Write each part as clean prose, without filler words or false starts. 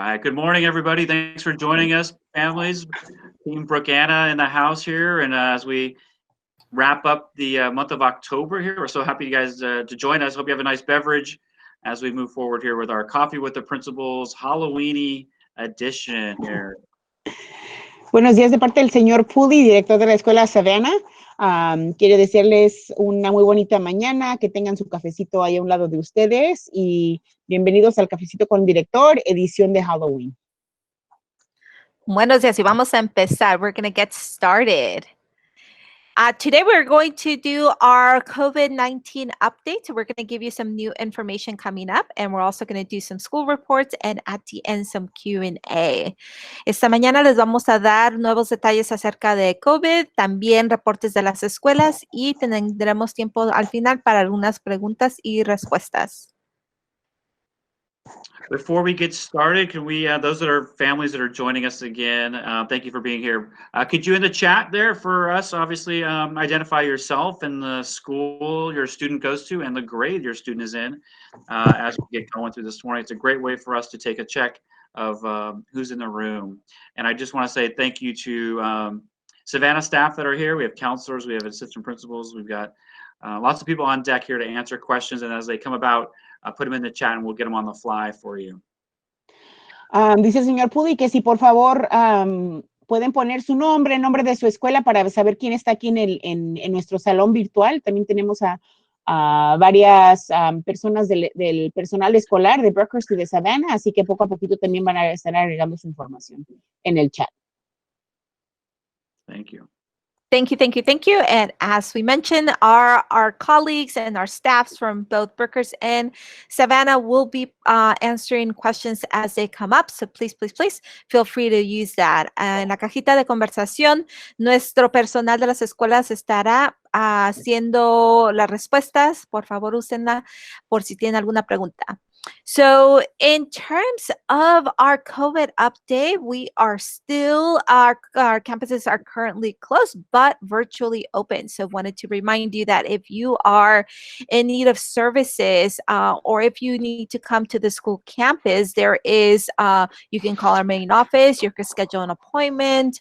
right. Good morning, everybody. Thanks for joining us, families. Team Brookanna in the house here. And as we wrap up the month of October here, we're so happy you guys to join us. Hope you have a nice beverage as we move forward here with our Coffee with the Principals Halloweeny edition here. Buenos días de parte del señor Pudi, director de la escuela Savanna. Quiero desearles una muy bonita mañana, que tengan su cafecito ahí a un lado de ustedes y bienvenidos al Cafecito con Director, edición de Halloween. Buenos días y vamos a empezar. We're going to get started. Today we're going to do our COVID-19 update. We're going to give you some new information coming up, and we're also going to do some school reports and at the end some Q&A. Esta mañana les vamos a dar nuevos detalles acerca de COVID, también reportes de las escuelas y tendremos tiempo al final para algunas preguntas y respuestas. Before we get started, can we, those that are families that are joining us again, thank you for being here. Could you in the chat there for us, obviously, identify yourself and the school your student goes to and the grade your student is in as we get going through this morning. It's a great way for us to take a check of who's in the room. And I just want to say thank you to Savanna staff that are here. We have counselors, we have assistant principals, we've got lots of people on deck here to answer questions, and as they come about, put them in the chat and we'll get them on the fly for you. Dice el señor Pudi que si por favor pueden poner su nombre, el nombre de su escuela para saber quién está aquí en nuestro salón virtual. También tenemos a varias personas del personal escolar de Brookhurst y de Savanna, así que poco a poquito también van a estar agregando su información en el chat. Thank you. Thank you, thank you, thank you. And as we mentioned, our colleagues and our staffs from both Brookhurst and Savanna will be answering questions as they come up. So please, please, please feel free to use that. En la cajita de conversación, nuestro personal de las escuelas estará haciendo las respuestas. Por favor, úsenla por si tienen alguna pregunta. So in terms of our COVID update, we are still, our campuses are currently closed, but virtually open. So wanted to remind you that if you are in need of services or if you need to come to the school campus, there is, you can call our main office, you can schedule an appointment.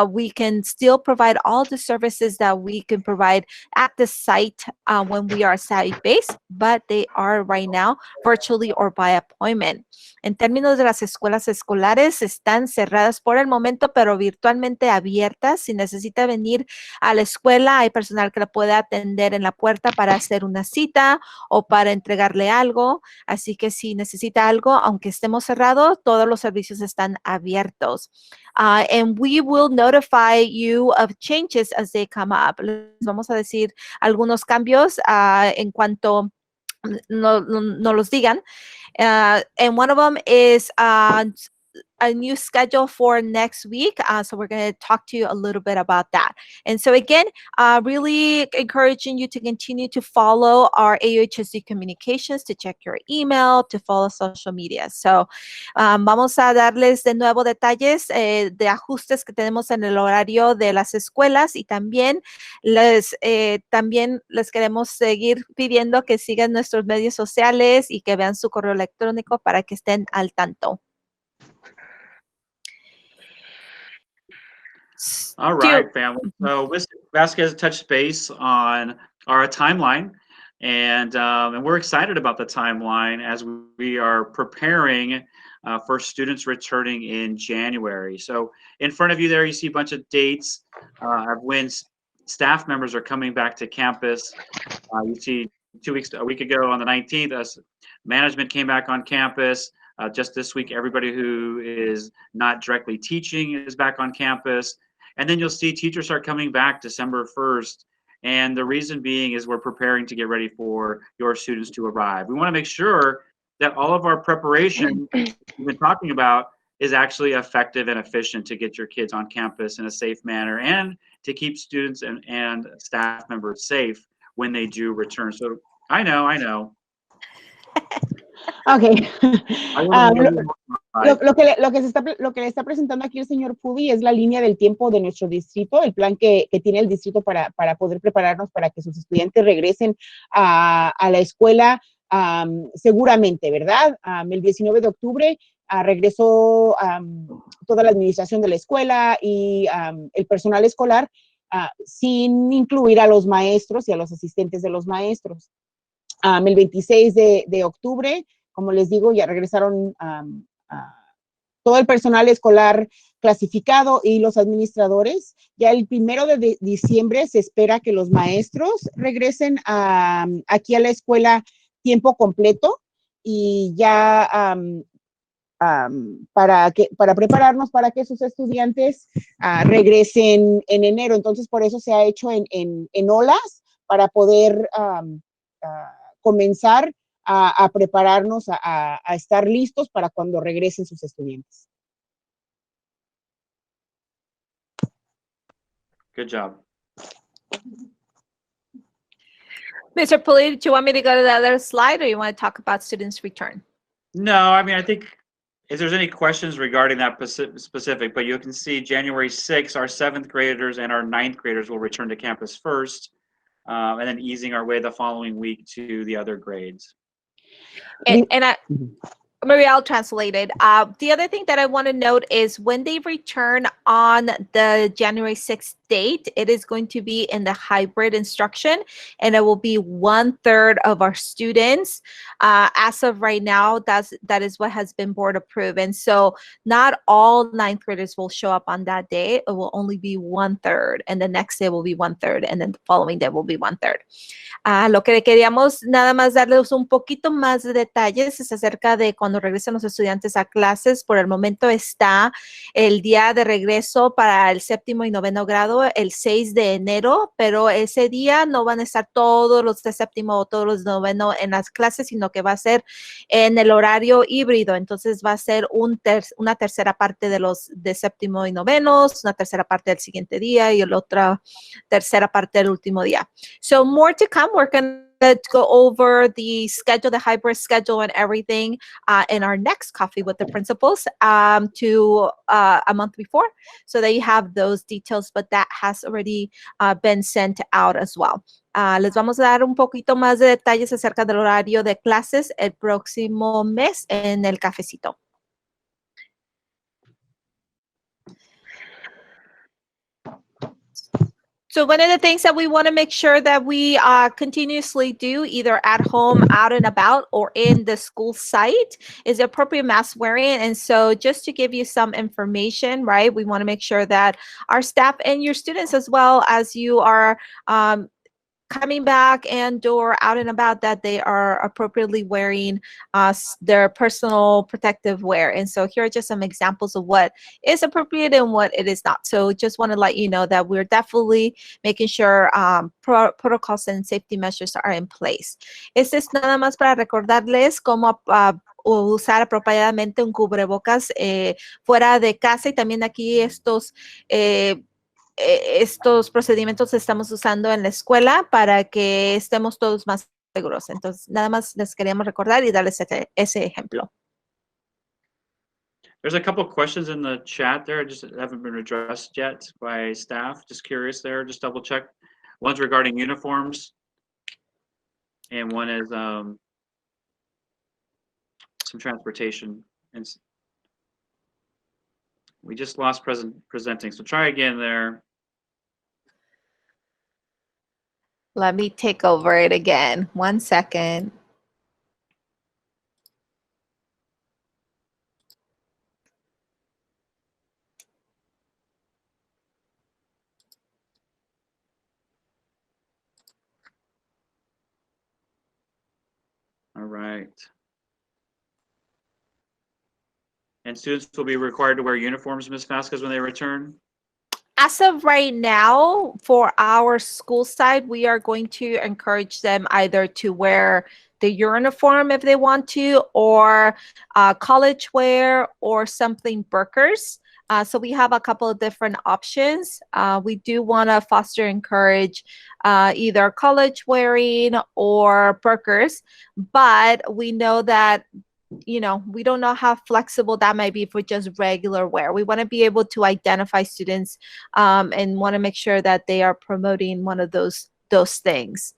We can still provide all the services that we can provide at the site when we are site-based, but they are right now virtually or by appointment. En términos de las escuelas escolares, están cerradas por el momento, pero virtualmente abiertas. Si necesita venir a la escuela, hay personal que la puede atender en la puerta para hacer una cita o para entregarle algo. Así que si necesita algo, aunque estemos cerrados, todos los servicios están abiertos. And we will notify you of changes as they come up. Les vamos a decir algunos cambios en cuanto no los digan. And one of them is a new schedule for next week. So we're going to talk to you a little bit about that. And so again, really encouraging you to continue to follow our AUHSD communications, to check your email, to follow social media. So vamos a darles de nuevo detalles de ajustes que tenemos en el horario de las escuelas y también les queremos seguir pidiendo que sigan nuestros medios sociales y que vean su correo electrónico para que estén al tanto. All right, family. So Ms. Vasquez touched base on our timeline, and we're excited about the timeline as we are preparing for students returning in January. So in front of you there, you see a bunch of dates of when staff members are coming back to campus. You see a week ago on the 19th, management came back on campus. Just this week, everybody who is not directly teaching is back on campus. And then you'll see teachers start coming back December 1st. And the reason being is we're preparing to get ready for your students to arrive. We want to make sure that all of our preparation we've been talking about is actually effective and efficient to get your kids on campus in a safe manner and to keep students and staff members safe when they do return. So I know. Okay. Lo que le está presentando aquí el señor Pudi es la línea del tiempo de nuestro distrito, el plan que tiene el distrito para poder prepararnos para que sus estudiantes regresen a la escuela seguramente, ¿verdad? El 19 de octubre regresó toda la administración de la escuela y el personal escolar, sin incluir a los maestros y a los asistentes de los maestros. El 26 de octubre, como les digo, ya regresaron todo el personal escolar clasificado y los administradores. Ya el 1 de diciembre se espera que los maestros regresen aquí a la escuela tiempo completo y ya para prepararnos para que sus estudiantes regresen en enero. Entonces, por eso se ha hecho en olas para poder comenzar a prepararnos, a estar listos para cuando regresen sus estudiantes. Good job. Mr. Pulley, do you want me to go to the other slide, or you want to talk about students' return? No, I mean, I think if there's any questions regarding that specific, but you can see January 6th, our 7th graders and our 9th graders will return to campus first, and then easing our way the following week to the other grades. And maybe I'll translate it. The other thing that I want to note is when they return on the January 6th date, it is going to be in the hybrid instruction, and it will be 1/3 of our students. As of right now, that is what has been board approved. And so not all 9th graders will show up on that day. It will only be 1/3, and the next day will be 1/3, and then the following day will be 1/3. Lo que queríamos nada más darles un poquito más de detalles es acerca de cuando regresen los estudiantes a clases. Por el momento está el día de regreso para el 7º y 9º grado el 6 de enero, pero ese día no van a estar todos los de 7º o todos los de 9º en las clases, sino que va a ser en el horario híbrido. Entonces va a ser una tercera parte de los de 7º y 9º, una tercera parte del siguiente día y la otra tercera parte del último día. So more to come. We're going to go over the schedule, the hybrid schedule and everything in our next Coffee with the Principals to a month before, so that you have those details, but that has already been sent out as well. Les vamos a dar un poquito más de detalles acerca del horario de clases el próximo mes en el cafecito. So one of the things that we want to make sure that we continuously do, either at home, out and about, or in the school site, is appropriate mask wearing. And so just to give you some information, right, we want to make sure that our staff and your students, as well as you are coming back and or out and about, that they are appropriately wearing their personal protective wear. And so here are just some examples of what is appropriate and what it is not. So just want to let you know that we're definitely making sure protocols and safety measures are in place. Este es nada más para recordarles cómo usar apropiadamente un cubrebocas fuera de casa, y también aquí estos procedimientos estamos usando en la escuela para que estemos todos más seguros. Entonces, nada más les queríamos recordar y darles ese ejemplo. There's a couple of questions in the chat there, just haven't been addressed yet by staff. Just curious there, just double check. One's regarding uniforms, and one is some transportation. And we just lost presenting, so try again there. Let me take over it again. 1 second. All right. And students will be required to wear uniforms, Ms. Vasquez, when they return? As of right now, for our school side, we are going to encourage them either to wear the uniform if they want to, or college wear, or something Brookhurst. So we have a couple of different options. We do want to foster, encourage either college wearing or Brookhurst, but we know that, you know, we don't know how flexible that might be for just regular wear. We want to be able to identify students and want to make sure that they are promoting one of those things,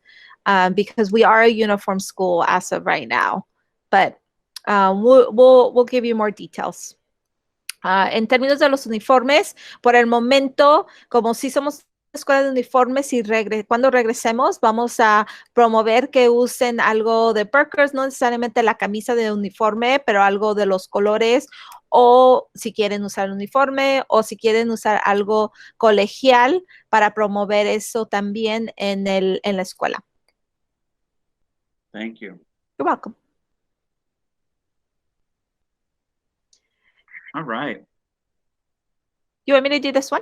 because we are a uniform school as of right now. But We'll give you more details. En términos de los uniformes, por el momento, como si somos escuela de uniformes y cuando regresemos vamos a promover que usen algo de Brookhurst, no necesariamente la camisa de uniforme, pero algo de los colores, o si quieren usar uniforme o si quieren usar algo colegial para promover eso también en la escuela. Thank you. You're welcome. All right. You want me to do this one?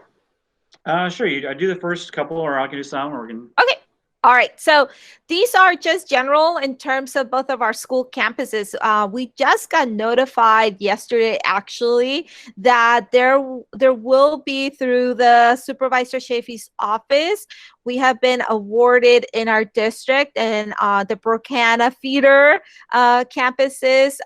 Sure. I do the first couple, or I can do some, or we can. Okay. All right. So these are just general in terms of both of our school campuses. We just got notified yesterday, actually, that there will be, through the Supervisor Shafee's office, we have been awarded in our district and the Brookanna feeder campuses.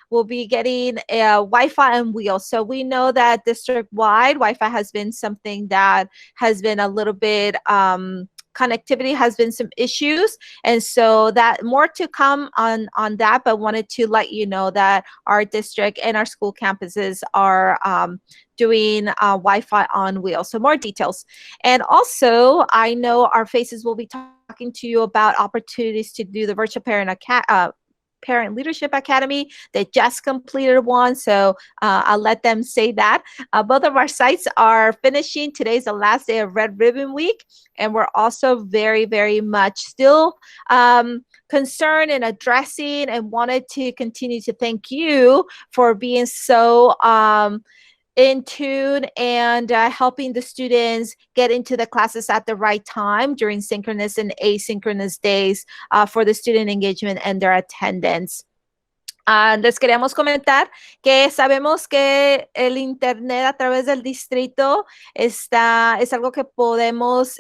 We'll be getting Wi-Fi on wheels. So we know that district-wide Wi-Fi has been something that has been a little bit, connectivity has been some issues. And so that more to come on that, but wanted to let you know that our district and our school campuses are doing Wi-Fi on wheels. So more details. And also, I know our faces will be talking to you about opportunities to do the virtual Parent Leadership Academy. They just completed one, so I'll let them say that. Both of our sites are finishing. Today's the last day of Red Ribbon Week, and we're also very, very much still concerned and addressing and wanted to continue to thank you for being so in tune and helping the students get into the classes at the right time during synchronous and asynchronous days for the student engagement and their attendance. Les queríamos comentar que sabemos que el internet a través del distrito es algo que podemos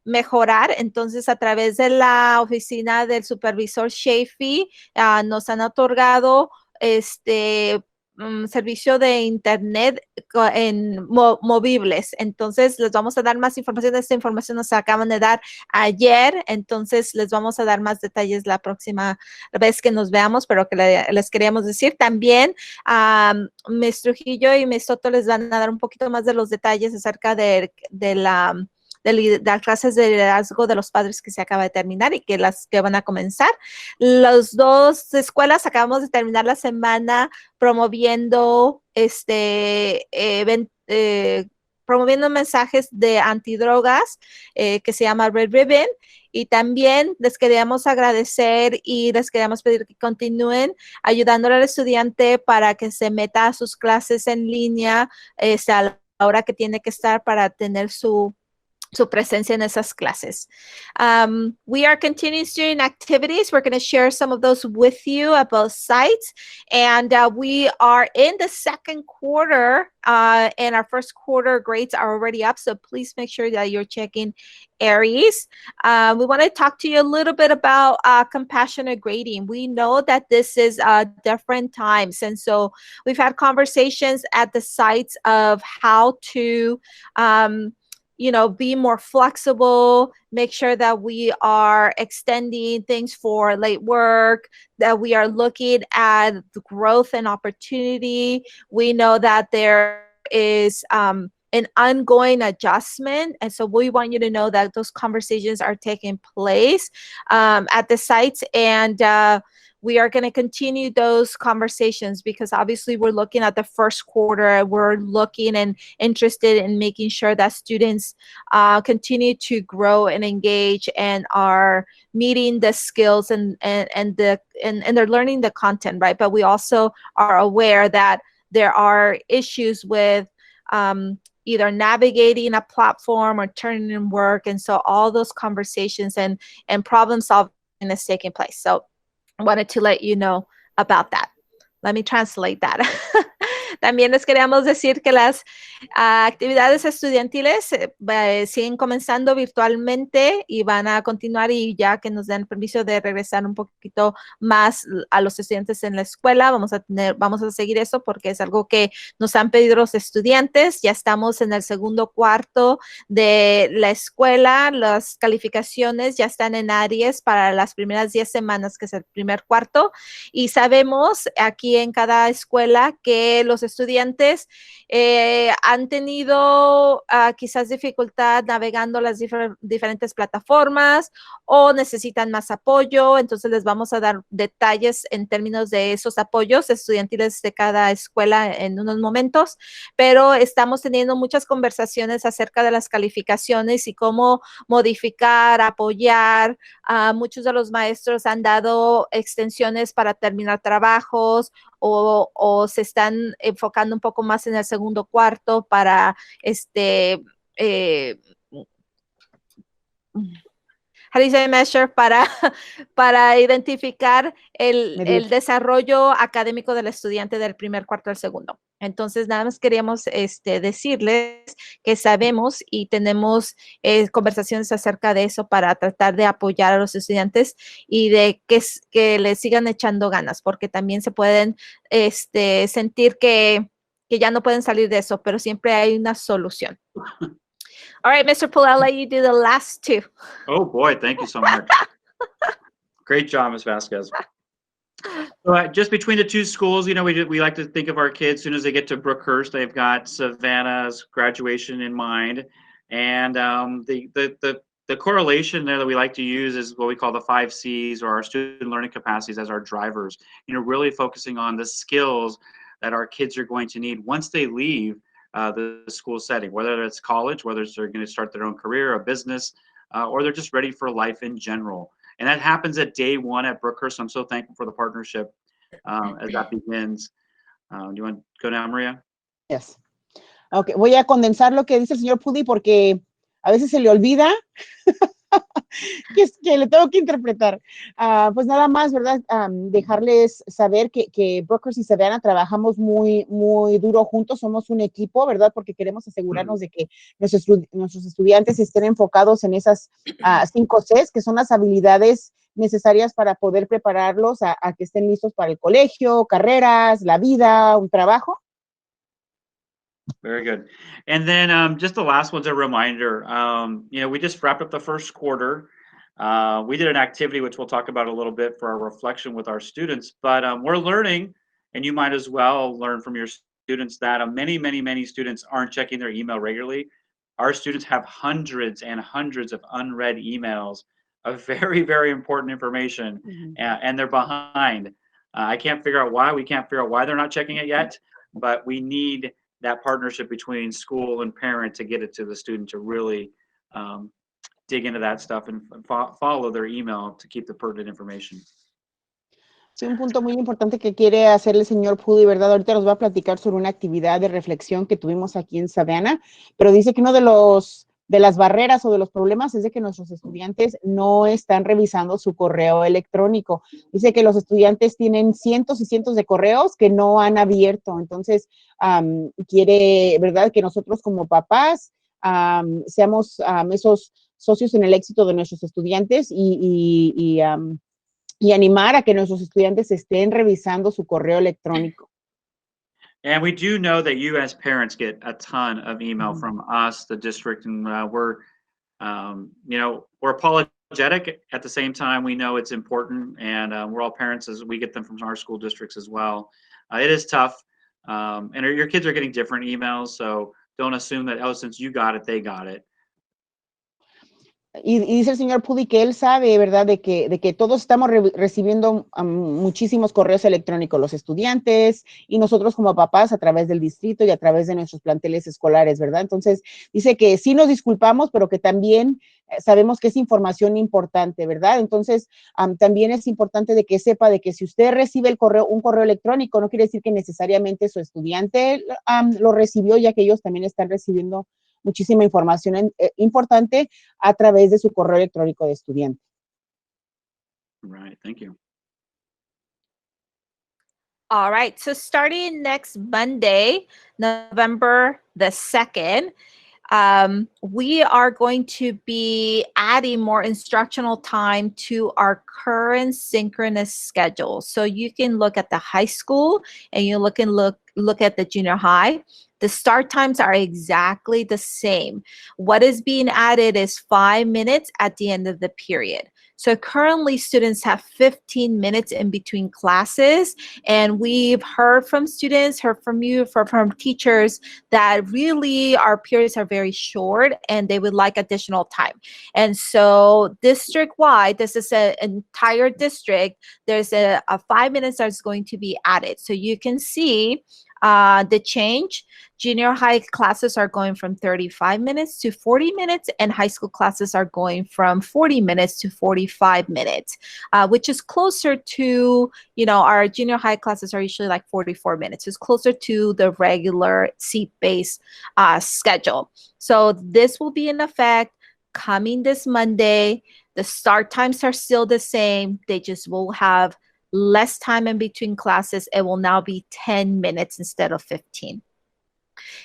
mejorar. Entonces, a través de la oficina del supervisor Shafee, nos han otorgado servicio de internet en movibles. Entonces les vamos a dar más información. Esta información nos acaban de dar ayer, entonces les vamos a dar más detalles la próxima vez que nos veamos, pero que les queríamos decir también. Ms. Trujillo y Ms. Soto les van a dar un poquito más de los detalles acerca de las clases de liderazgo de los padres que se acaba de terminar y que las que van a comenzar. Las dos escuelas acabamos de terminar la semana promoviendo promoviendo mensajes de antidrogas que se llama Red Ribbon, y también les queríamos agradecer y les queríamos pedir que continúen ayudándole al estudiante para que se meta a sus clases en línea a la hora que tiene que estar para tener su presencia en esas clases. We are continuing student activities. We're going to share some of those with you at both sites. And we are in the second quarter, and our first quarter grades are already up. So please make sure that you're checking Aries. We want to talk to you a little bit about compassionate grading. We know that this is different times. And so we've had conversations at the sites of how to be more flexible, make sure that we are extending things for late work, that we are looking at the growth and opportunity. We know that there is an ongoing adjustment. And so we want you to know that those conversations are taking place at the sites. And we are going to continue those conversations because obviously we're looking at the first quarter. We're looking and interested in making sure that students continue to grow and engage and are meeting the skills and they're learning the content, right? But we also are aware that there are issues with either navigating a platform or turning in work. And so all those conversations and problem solving is taking place. So I wanted to let you know about that. Let me translate that. También les queríamos decir que las actividades estudiantiles siguen comenzando virtualmente y van a continuar, y ya que nos den permiso de regresar un poquito más a los estudiantes en la escuela, vamos a seguir eso porque es algo que nos han pedido los estudiantes. Ya estamos en el segundo cuarto de la escuela, las calificaciones ya están en Aries para las primeras 10 semanas, que es el primer cuarto, y sabemos aquí en cada escuela que los estudiantes han tenido quizás dificultad navegando las diferentes plataformas o necesitan más apoyo. Entonces les vamos a dar detalles en términos de esos apoyos estudiantiles de cada escuela en unos momentos, pero estamos teniendo muchas conversaciones acerca de las calificaciones y cómo modificar, apoyar. Muchos de los maestros han dado extensiones para terminar trabajos o se están enfocando un poco más en el segundo cuarto para how do you say measure, para identificar el desarrollo académico del estudiante del primer cuarto al segundo. Entonces, nada más queríamos decirles que sabemos y tenemos conversaciones acerca de eso para tratar de apoyar a los estudiantes y de que les sigan echando ganas, porque también se pueden sentir que ya no pueden salir de eso, pero siempre hay una solución. All right, Mr. Poole, I'll let you do the last two. Oh boy, thank you so much. Great job, Ms. Vasquez. So, just between the two schools, you know, we like to think of our kids as soon as they get to Brookhurst, they've got Savanna's graduation in mind, and the correlation there that we like to use is what we call the 5 C's, or our student learning capacities, as our drivers. You know, really focusing on the skills that our kids are going to need once they leave the school setting, whether it's college, whether they're going to start their own career, a business, or they're just ready for life in general. And that happens at day one at Brookhurst. So I'm so thankful for the partnership as that begins. Do you want to go now, Maria? Yes. Okay, voy a condensar lo que dice el señor Pudi porque a veces se le olvida que le tengo que interpretar. Pues nada más, ¿verdad? Dejarles saber que Brookhurst y Savanna trabajamos muy, muy duro juntos, somos un equipo, ¿verdad? Porque queremos asegurarnos de que nuestros estudiantes estén enfocados en esas 5 Cs, que son las habilidades necesarias para poder prepararlos a que estén listos para el colegio, carreras, la vida, un trabajo. Very good. And then just the last one's a reminder. You know, we just wrapped up the first quarter. We did an activity, which we'll talk about a little bit for our reflection with our students, but we're learning, and you might as well learn from your students that many students aren't checking their email regularly. Our students have hundreds and hundreds of unread emails of very important information, and they're behind. I can't figure out why. We can't figure out why they're not checking it yet, but we need that partnership between school and parent to get it to the student to really dig into that stuff and follow their email to keep the pertinent information. Sí, un punto muy importante que quiere hacer el señor Pudi, ¿verdad? Ahorita nos va a platicar sobre una actividad de reflexión que tuvimos aquí en Savanna, pero dice que uno de las barreras o de los problemas es de que nuestros estudiantes no están revisando su correo electrónico. Dice que los estudiantes tienen cientos y cientos de correos que no han abierto. Entonces, quiere, ¿verdad?, que nosotros como papás seamos esos socios en el éxito de nuestros estudiantes y animar a que nuestros estudiantes estén revisando su correo electrónico. And we do know that you as parents get a ton of email from us, the district, and we're apologetic. At the same time, we know it's important, and we're all parents as we get them from our school districts as well. It is tough, and your kids are getting different emails, so don't assume that, oh, since you got it, they got it. Y dice el señor Pudi que él sabe, ¿verdad?, de que todos estamos recibiendo muchísimos correos electrónicos, los estudiantes y nosotros como papás a través del distrito y a través de nuestros planteles escolares, ¿verdad? Entonces, dice que sí nos disculpamos, pero que también sabemos que es información importante, ¿verdad? Entonces, también es importante de que sepa de que si usted recibe un correo electrónico, no quiere decir que necesariamente su estudiante lo recibió, ya que ellos también están recibiendo muchísima información importante a través de su correo electrónico de estudiante. Right, thank you. All right, so starting next Monday, November the 2nd, we are going to be adding more instructional time to our current synchronous schedule. So you can look at the high school and you look at the junior high. The start times are exactly the same. What is being added is 5 minutes at the end of the period. So currently students have 15 minutes in between classes, and we've heard from students, heard from you, from teachers that really our periods are very short and they would like additional time. And so district-wide, this is an entire district, there's a 5 minutes that's going to be added. So you can see the change. Junior high classes are going from 35 minutes to 40 minutes, and high school classes are going from 40 minutes to 45 minutes, which is closer to, our junior high classes are usually like 44 minutes. It's closer to the regular seat-based schedule. So this will be in effect coming this Monday. The start times are still the same. They just will have less time in between classes. It will now be 10 minutes instead of 15.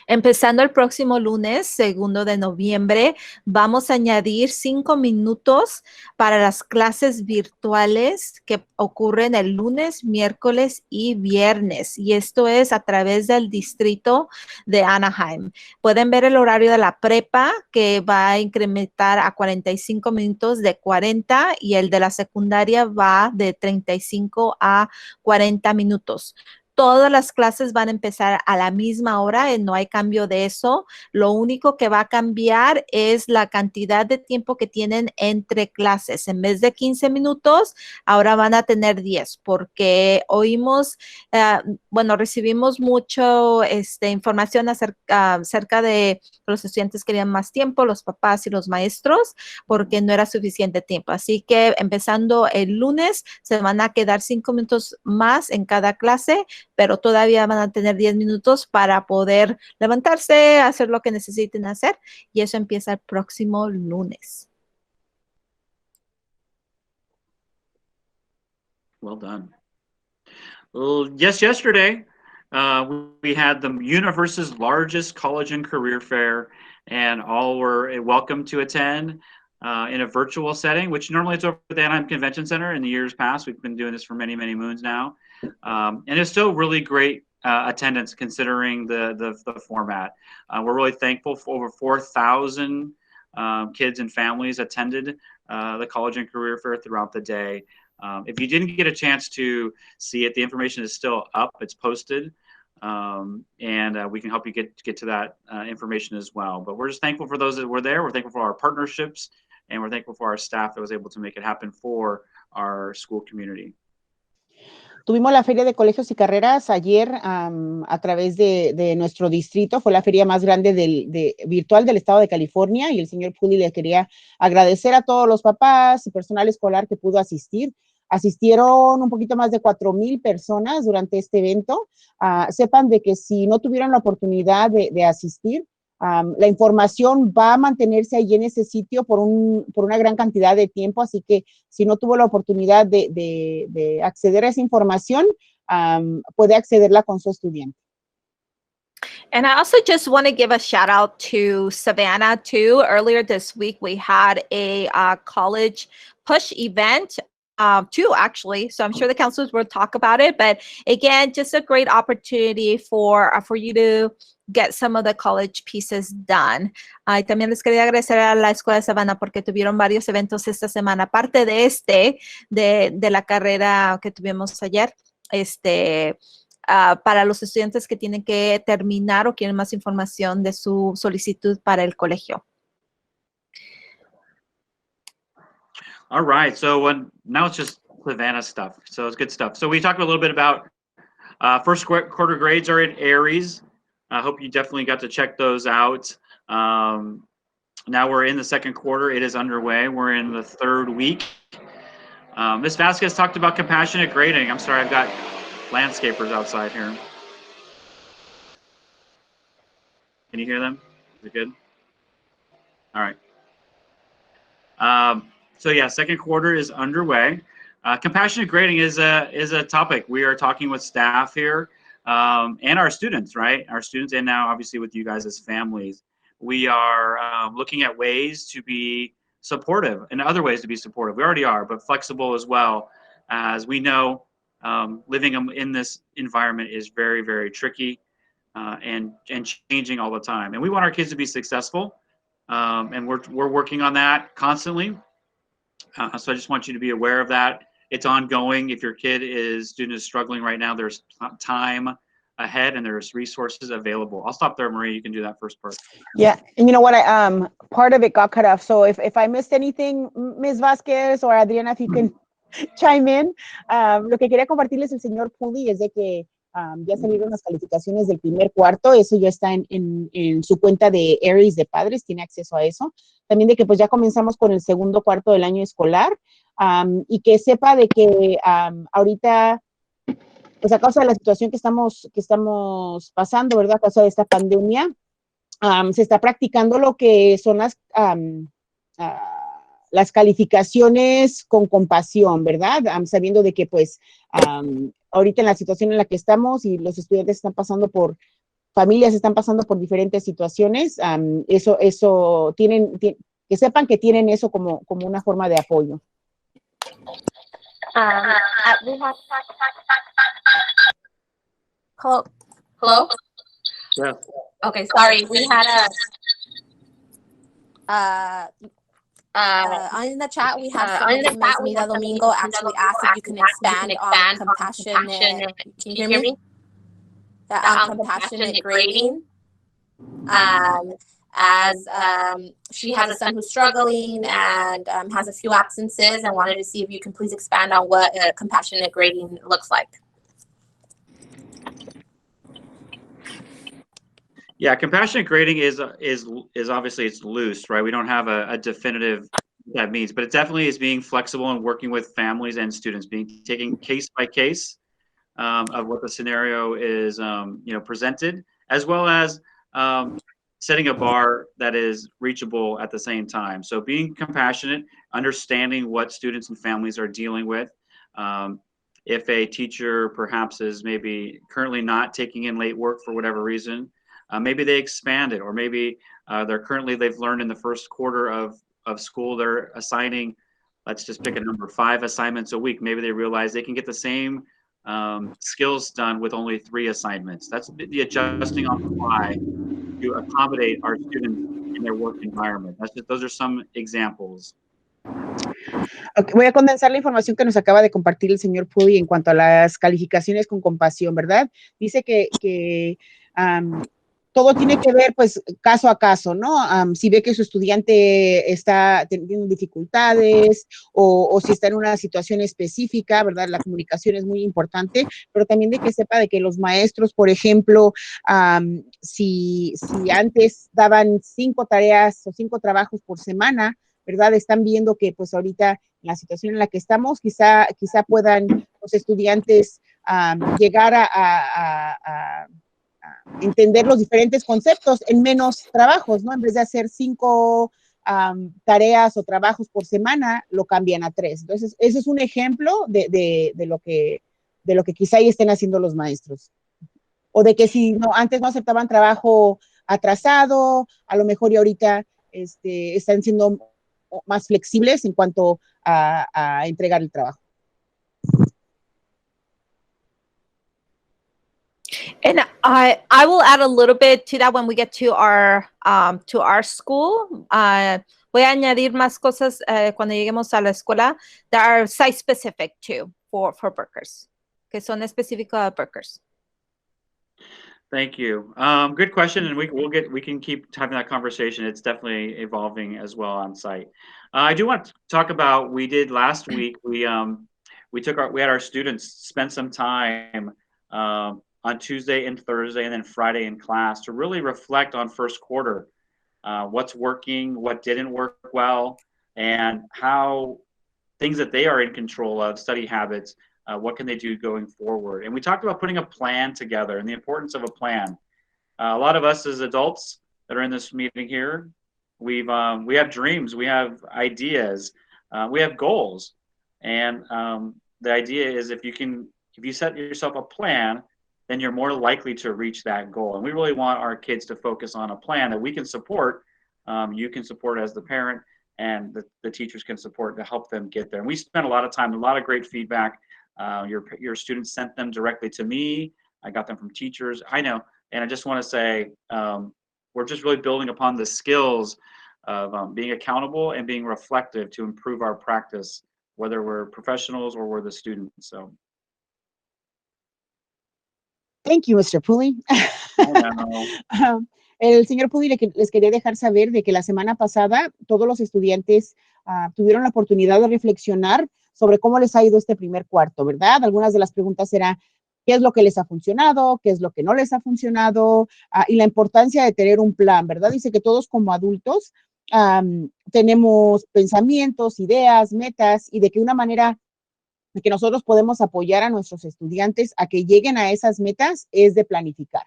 Empezando el próximo lunes, 2 de noviembre, vamos a añadir 5 minutos para las clases virtuales que ocurren el lunes, miércoles y viernes. Y esto es a través del distrito de Anaheim. Pueden ver el horario de la prepa, que va a incrementar a 45 minutos de 40, y el de la secundaria va de 35 a 40 minutos. Todas las clases van a empezar a la misma hora, no hay cambio de eso. Lo único que va a cambiar es la cantidad de tiempo que tienen entre clases. En vez de 15 minutos, ahora van a tener 10, porque recibimos mucho información acerca de los estudiantes querían más tiempo, los papás y los maestros, porque no era suficiente tiempo. Así que empezando el lunes, se van a quedar 5 minutos más en cada clase, pero todavía van a tener 10 minutos para poder levantarse, hacer lo que necesiten hacer, y eso empieza el próximo lunes. Well done. Well, yesterday, we had the universe's largest college and career fair, and all were welcome to attend in a virtual setting, which normally it's over at the Anaheim Convention Center. In the years past, we've been doing this for many, many moons now. And it's still really great attendance considering the format. We're really thankful for over 4,000 kids and families attended the college and career fair throughout the day. If you didn't get a chance to see it, the information is still up. It's posted, and we can help you get to that information as well. But we're just thankful for those that were there. We're thankful for our partnerships, and we're thankful for our staff that was able to make it happen for our school community. Tuvimos la Feria de Colegios y Carreras ayer a través de nuestro distrito. Fue la feria más grande virtual del estado de California, y el señor Puli le quería agradecer a todos los papás y personal escolar que pudo asistir. Asistieron un poquito más de 4,000 personas durante este evento. Sepan de que si no tuvieron la oportunidad de asistir, la información va a mantenerse ahí en ese sitio por una gran cantidad de tiempo, así que si no tuvo la oportunidad de acceder a esa información, puede accederla con su estudiante. And I also just want to give a shout out to Savanna too. Earlier this week, we had a college push event. Two actually, so I'm sure the counselors will talk about it, but again, just a great opportunity for you to get some of the college pieces done. Y también les quería agradecer a la Escuela de Savanna porque tuvieron varios eventos esta semana, aparte de de la carrera que tuvimos ayer, para los estudiantes que tienen que terminar o quieren más información de su solicitud para el colegio. All right, so now it's just Savannah stuff, so it's good stuff. So we talked a little bit about first quarter grades are in Aries. I hope you definitely got to check those out. Now we're in the second quarter. It is underway. We're in the third week. Ms. Vasquez talked about compassionate grading. I'm sorry, I've got landscapers outside here. Can you hear them? Is it good? All right. So yeah, second quarter is underway. Compassionate grading is a topic. We are talking with staff here and our students, right? Our students, and now obviously with you guys as families. We are looking at ways to be supportive and other ways to be supportive. We already are, but flexible as well. As we know, living in this environment is very, very tricky and changing all the time. And we want our kids to be successful, and we're working on that constantly. So I just want you to be aware of that. It's ongoing. If your student is struggling right now, there's time ahead and there's resources available. I'll stop there, Marie. You can do that first part. Yeah, and you know what? Part of it got cut off. So if I missed anything, Ms. Vázquez or Adriana, if you can chime in. Lo que quería compartirles el señor Pudy es de que ya salieron las calificaciones del primer cuarto. Eso ya está en su cuenta de Aries de padres, tiene acceso a eso. También de que pues ya comenzamos con el segundo cuarto del año escolar. Y que sepa de que ahorita, pues a causa de la situación que estamos pasando, ¿verdad? A causa de esta pandemia, se está practicando lo que son las calificaciones con compasión, ¿verdad? Sabiendo de que pues ahorita en la situación en la que estamos y los estudiantes familias están pasando por diferentes situaciones, eso que sepan que tienen eso como una forma de apoyo. We have hello. Yeah. Okay, sorry. We had in the chat we have Ms. Mida Domingo actually asked if you can expand on compassionate. Can you hear me? Compassionate grading. As she has a son who's struggling and has a few absences, and wanted to see if you can please expand on what compassionate grading looks like. Yeah, compassionate grading is obviously it's loose, right? We don't have a definitive that means, but it definitely is being flexible and working with families and students, taking case by case of what the scenario is, presented, as well as setting a bar that is reachable at the same time. So being compassionate, understanding what students and families are dealing with. If a teacher perhaps is maybe currently not taking in late work for whatever reason, maybe they expand it, or maybe they've learned in the first quarter of school they're assigning, let's just pick a number, 5 assignments a week. Maybe they realize they can get the same skills done with only 3 assignments. That's the adjusting on the fly to accommodate our students in their work environment. Those are some examples. Okay, voy a condensar la información que nos acaba de compartir el señor Pudy en cuanto a las calificaciones con compasión, ¿verdad? Dice que todo tiene que ver, pues, caso a caso, ¿no? Si ve que su estudiante está teniendo dificultades o si está en una situación específica, ¿verdad? La comunicación es muy importante, pero también de que sepa de que los maestros, por ejemplo, si antes daban 5 tareas o 5 trabajos por semana, ¿verdad? Están viendo que, pues, ahorita en la situación en la que estamos, quizá puedan los estudiantes llegar a entender los diferentes conceptos en menos trabajos, ¿no? En vez de hacer 5 tareas o trabajos por semana, lo cambian a 3. Entonces, ese es un ejemplo de lo que quizá ahí estén haciendo los maestros. O de que si antes no aceptaban trabajo atrasado, a lo mejor y ahorita están siendo más flexibles en cuanto a entregar el trabajo. And I will add a little bit to that when we get to our school. Voy a añadir más cosas cuando lleguemos a la escuela that are site specific too for Brookhurst, que son específicos a Brookhurst. Thank you. Good question, and we can keep having that conversation. It's definitely evolving as well on site. I do want to talk about, we did last week. We had our students spend some time on Tuesday and Thursday and then Friday in class to really reflect on first quarter, what's working, what didn't work well, and how things that they are in control of, study habits, what can they do going forward. And we talked about putting a plan together and the importance of a plan. A lot of us as adults that are in this meeting here, we have dreams, we have ideas, we have goals. And the idea is if you set yourself a plan, then you're more likely to reach that goal. And we really want our kids to focus on a plan that we can support. You can support as the parent, and the teachers can support to help them get there. And we spent a lot of time, a lot of great feedback. Your students sent them directly to me. I got them from teachers. I know. And I just want to say, we're just really building upon the skills of being accountable and being reflective to improve our practice, whether we're professionals or we're the students. So. Thank you, Mr. Pulley. El señor Pulley les quería dejar saber de que la semana pasada todos los estudiantes tuvieron la oportunidad de reflexionar sobre cómo les ha ido este primer cuarto, ¿verdad? Algunas de las preguntas eran, ¿qué es lo que les ha funcionado? ¿Qué es lo que no les ha funcionado? Y la importancia de tener un plan, ¿verdad? Dice que todos como adultos tenemos pensamientos, ideas, metas, y de que una manera de que nosotros podemos apoyar a nuestros estudiantes a que lleguen a esas metas es de planificar.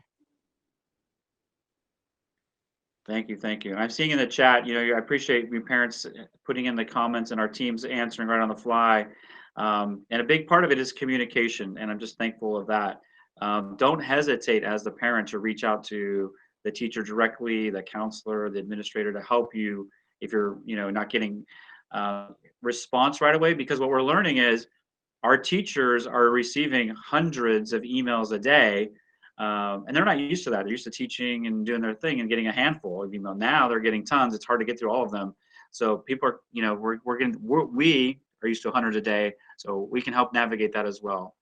Thank you, thank you. I'm seeing in the chat, I appreciate you parents putting in the comments and our teams answering right on the fly. And a big part of it is communication, and I'm just thankful of that. Don't hesitate as the parent to reach out to the teacher directly, the counselor, the administrator to help you if you're, not getting response right away, because what we're learning is our teachers are receiving hundreds of emails a day, and they're not used to that. They're used to teaching and doing their thing and getting a handful of email. Now they're getting tons. It's hard to get through all of them. So people are, we are used to hundreds a day, so we can help navigate that as well.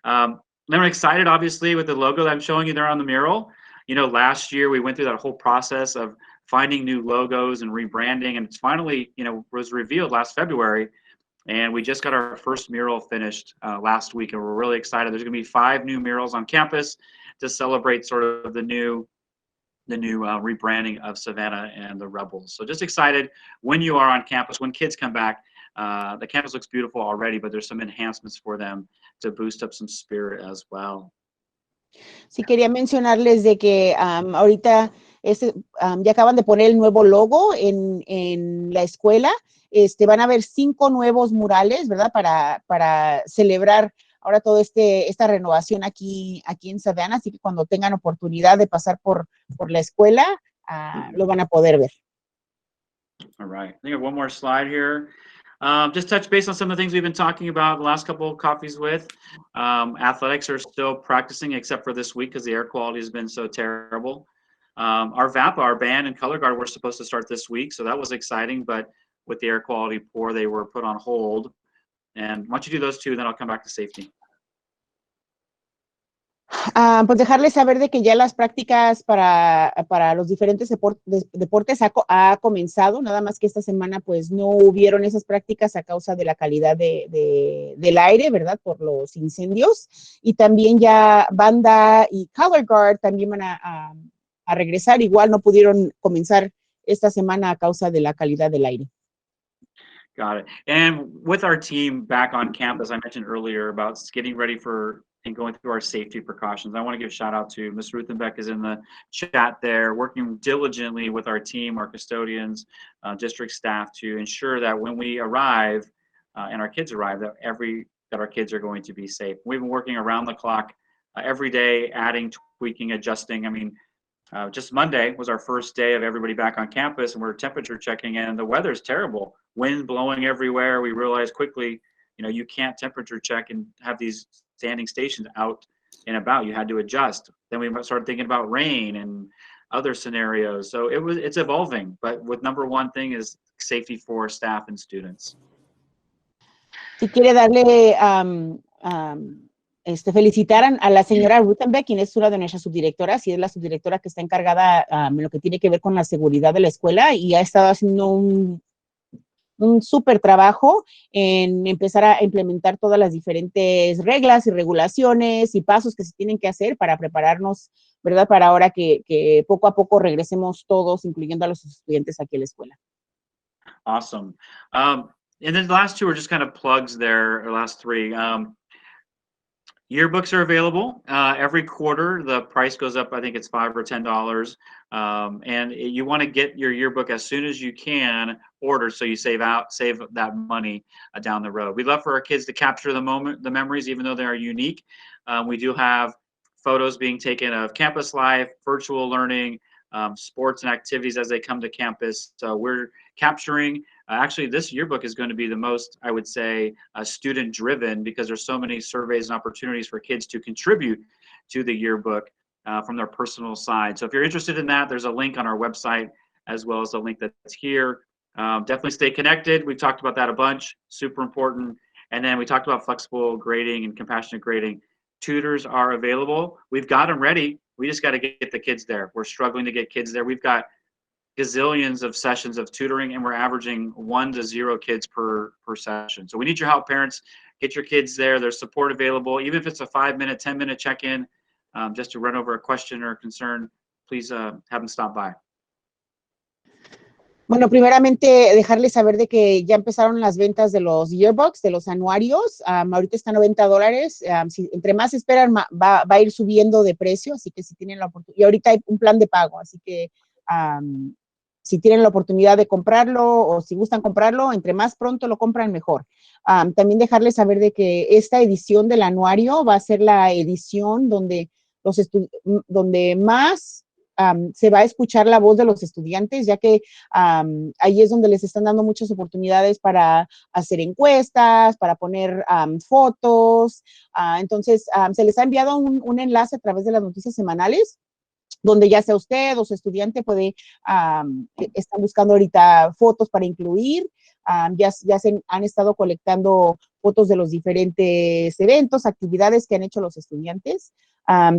I'm excited, obviously, with the logo that I'm showing you there on the mural. Last year we went through that whole process of finding new logos and rebranding, and it's finally, was revealed last February. And we just got our first mural finished last week, and we're really excited. There's going to be 5 new murals on campus to celebrate sort of the new rebranding of Savanna and the Rebels. So just excited when you are on campus, when kids come back. The campus looks beautiful already, but there's some enhancements for them to boost up some spirit as well. Sí, quería mencionarles de que ahorita ya acaban de poner el nuevo logo en la escuela. Van a haber 5 nuevos murales, ¿verdad? Para celebrar ahora toda esta renovación aquí en Savanna, así que cuando tengan oportunidad de pasar por la escuela, lo van a poder ver. All right, I think I have one more slide here. Just touch base on some of the things we've been talking about the last couple of coffees with. Athletics are still practicing except for this week because the air quality has been so terrible. Our VAPA, our band and color guard, were supposed to start this week, so that was exciting, but with the air quality poor, they were put on hold. And once you do those 2, then I'll come back to safety. Pues dejarles saber de que ya las prácticas para los diferentes deportes ha comenzado, nada más que esta semana pues no hubieron esas prácticas a causa de la calidad del aire, ¿verdad? Por los incendios. Y también ya banda y color guard también van a regresar, igual no pudieron comenzar esta semana a causa de la calidad del aire. Got it. And with our team back on campus, I mentioned earlier about getting ready for and going through our safety precautions. I want to give a shout out to Ms. Ruthenbeck is in the chat there, working diligently with our team, our custodians, district staff to ensure that when we arrive and our kids arrive, that our kids are going to be safe. We've been working around the clock every day, adding, tweaking, adjusting. I mean, just Monday was our first day of everybody back on campus, and we're temperature checking, and the weather's terrible. Wind blowing everywhere. We realized quickly, you can't temperature check and have these standing stations out and about. You had to adjust. Then we started thinking about rain and other scenarios. So it's evolving, but with number one thing is safety for staff and students. Si quiere darle felicitar a la señora Ruthenbeck, quien es una de nuestras subdirectoras, y es la subdirectora que está encargada en lo que tiene que ver con la seguridad de la escuela, y ha estado haciendo un súper trabajo en empezar a implementar todas las diferentes reglas y regulaciones y pasos que se tienen que hacer para prepararnos, ¿verdad? Para ahora que poco a poco regresemos todos, incluyendo a los estudiantes aquí a la escuela. Awesome. And then the last 2 are just kind of plugs there, or last 3. Yearbooks are available every quarter. The price goes up. I think it's $5 or $10, and you want to get your yearbook as soon as you can ordered, so you save that money down the road. We love for our kids to capture the memories, even though they are unique. We do have photos being taken of campus life, virtual learning, sports and activities as they come to campus. So we're capturing. Actually, this yearbook is going to be the most, I would say, student-driven, because there's so many surveys and opportunities for kids to contribute to the yearbook from their personal side. So if you're interested in that, there's a link on our website as well as a link that's here. Definitely stay connected. We've talked about that a bunch, super important. And then we talked about flexible grading and compassionate grading. Tutors are available. We've got them ready. We just got to get the kids there. We're struggling to get kids there. We've got gazillions of sessions of tutoring, and we're averaging 1 to 0 kids per session. So we need your help, parents. Get your kids there. There's support available. Even if it's a 5-minute, 10-minute check-in, just to run over a question or a concern, please have them stop by. Bueno, primeramente dejarles saber de que ya empezaron las ventas de los yearbooks, de los anuarios. Ahorita está $90. Si, entre más esperan, va a ir subiendo de precio, así que si tienen la oportunidad. Y ahorita hay un plan de pago, así que si tienen la oportunidad de comprarlo o si gustan comprarlo, entre más pronto lo compran, mejor. También dejarles saber de que esta edición del anuario va a ser la edición donde más se va a escuchar la voz de los estudiantes, ya que ahí es donde les están dando muchas oportunidades para hacer encuestas, para poner fotos. Entonces, se les ha enviado un enlace a través de las noticias semanales, donde ya sea usted o su estudiante puede, están buscando ahorita fotos para incluir. Ya se han estado colectando fotos de los diferentes eventos, actividades que han hecho los estudiantes.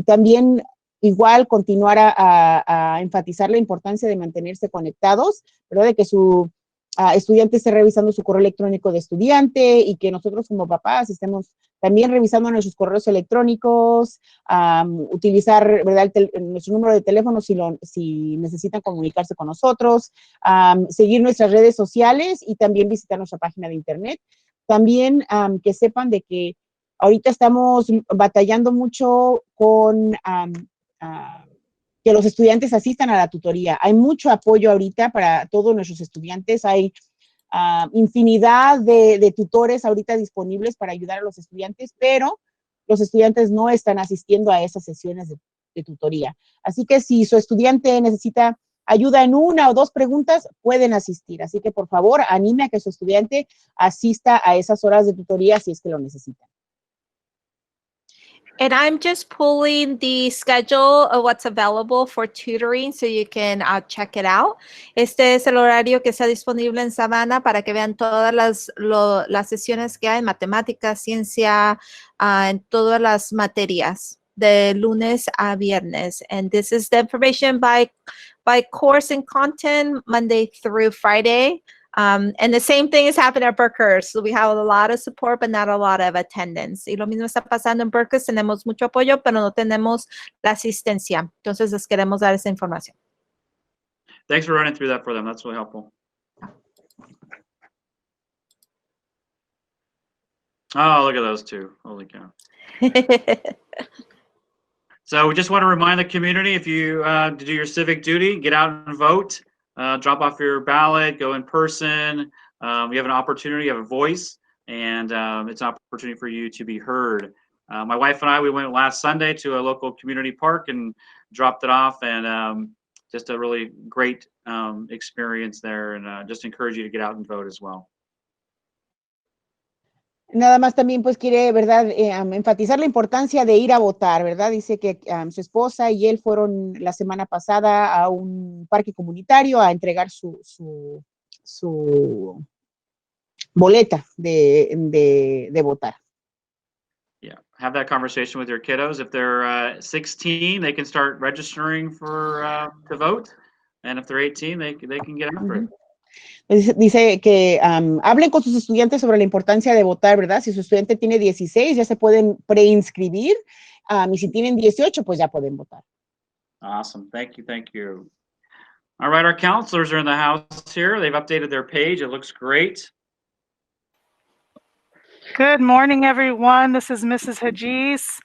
También igual continuar a enfatizar la importancia de mantenerse conectados, ¿verdad? De que su estudiante esté revisando su correo electrónico de estudiante y que nosotros como papás estemos también revisando nuestros correos electrónicos, utilizar, ¿verdad? Nuestro número de teléfono si necesitan comunicarse con nosotros, seguir nuestras redes sociales y también visitar nuestra página de internet. También que sepan de que ahorita estamos batallando mucho con que los estudiantes asistan a la tutoría. Hay mucho apoyo ahorita para todos nuestros estudiantes. Hay infinidad de tutores ahorita disponibles para ayudar a los estudiantes, pero los estudiantes no están asistiendo a esas sesiones de tutoría. Así que si su estudiante necesita ayuda en 1 o 2 preguntas, pueden asistir. Así que, por favor, anime a que su estudiante asista a esas horas de tutoría si es que lo necesitan. And I'm just pulling the schedule of what's available for tutoring so you can check it out. Este es el horario que está disponible en Savanna para que vean todas las sesiones que hay en matemáticas, ciencia, en todas las materias de lunes a viernes. And this is the information by course and content, Monday through Friday. And the same thing is happening at Brookhurst. So we have a lot of support, but not a lot of attendance. Y lo mismo está pasando en Brookhurst. Tenemos mucho apoyo, pero no tenemos la asistencia. Entonces, les queremos dar esa información. Thanks for running through that for them. That's really helpful. Oh, look at those two. Holy cow. So we just want to remind the community, if you do your civic duty, get out and vote. Drop off your ballot, go in person. You have an opportunity, you have a voice, and it's an opportunity for you to be heard. My wife and I, we went last Sunday to a local community park and dropped it off, and just a really great experience there, and just encourage you to get out and vote as well. Nada más también pues quiere, ¿verdad? Enfatizar la importancia de ir a votar, ¿verdad? Dice que su esposa y él fueron la semana pasada a un parque comunitario a entregar su boleta de votar. Yeah, have that conversation with your kiddos. If they're 16, they can start registering to vote, and if they're 18, they can get after it. Dice que hablen con sus estudiantes sobre la importancia de votar, ¿verdad? Si su estudiante tiene 16, ya se pueden preinscribir, y si tienen 18, pues ya pueden votar. Awesome. Thank you. Thank you. All right, our counselors are in the house here. They've updated their page. It looks great. Good morning, everyone. This is Mrs. Hajis,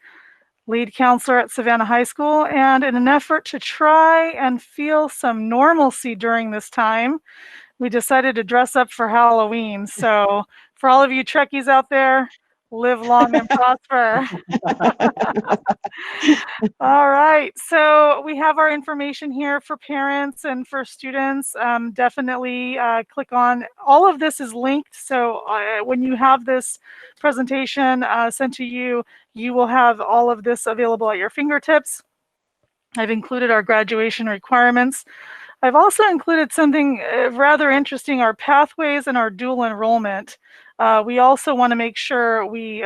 lead counselor at Savanna High School. And in an effort to try and feel some normalcy during this time, we decided to dress up for Halloween. So for all of you Trekkies out there, live long and prosper. All right, so we have our information here for parents and for students. Definitely click on, all of this is linked. So when you have this presentation sent to you, you will have all of this available at your fingertips. I've included our graduation requirements. I've also included something rather interesting, our pathways and our dual enrollment. We also want to make sure we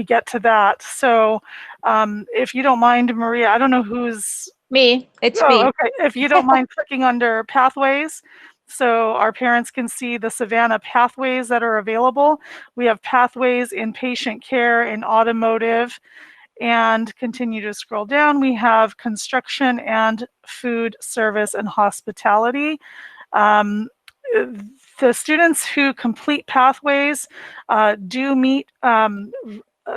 get to that. So if you don't mind, Maria, I don't know who's... Me, it's me. Okay, if you don't mind clicking under pathways, so our parents can see the Savanna pathways that are available. We have pathways in patient care, in automotive, and continue to scroll down. We have construction and food service and hospitality. The students who complete pathways do meet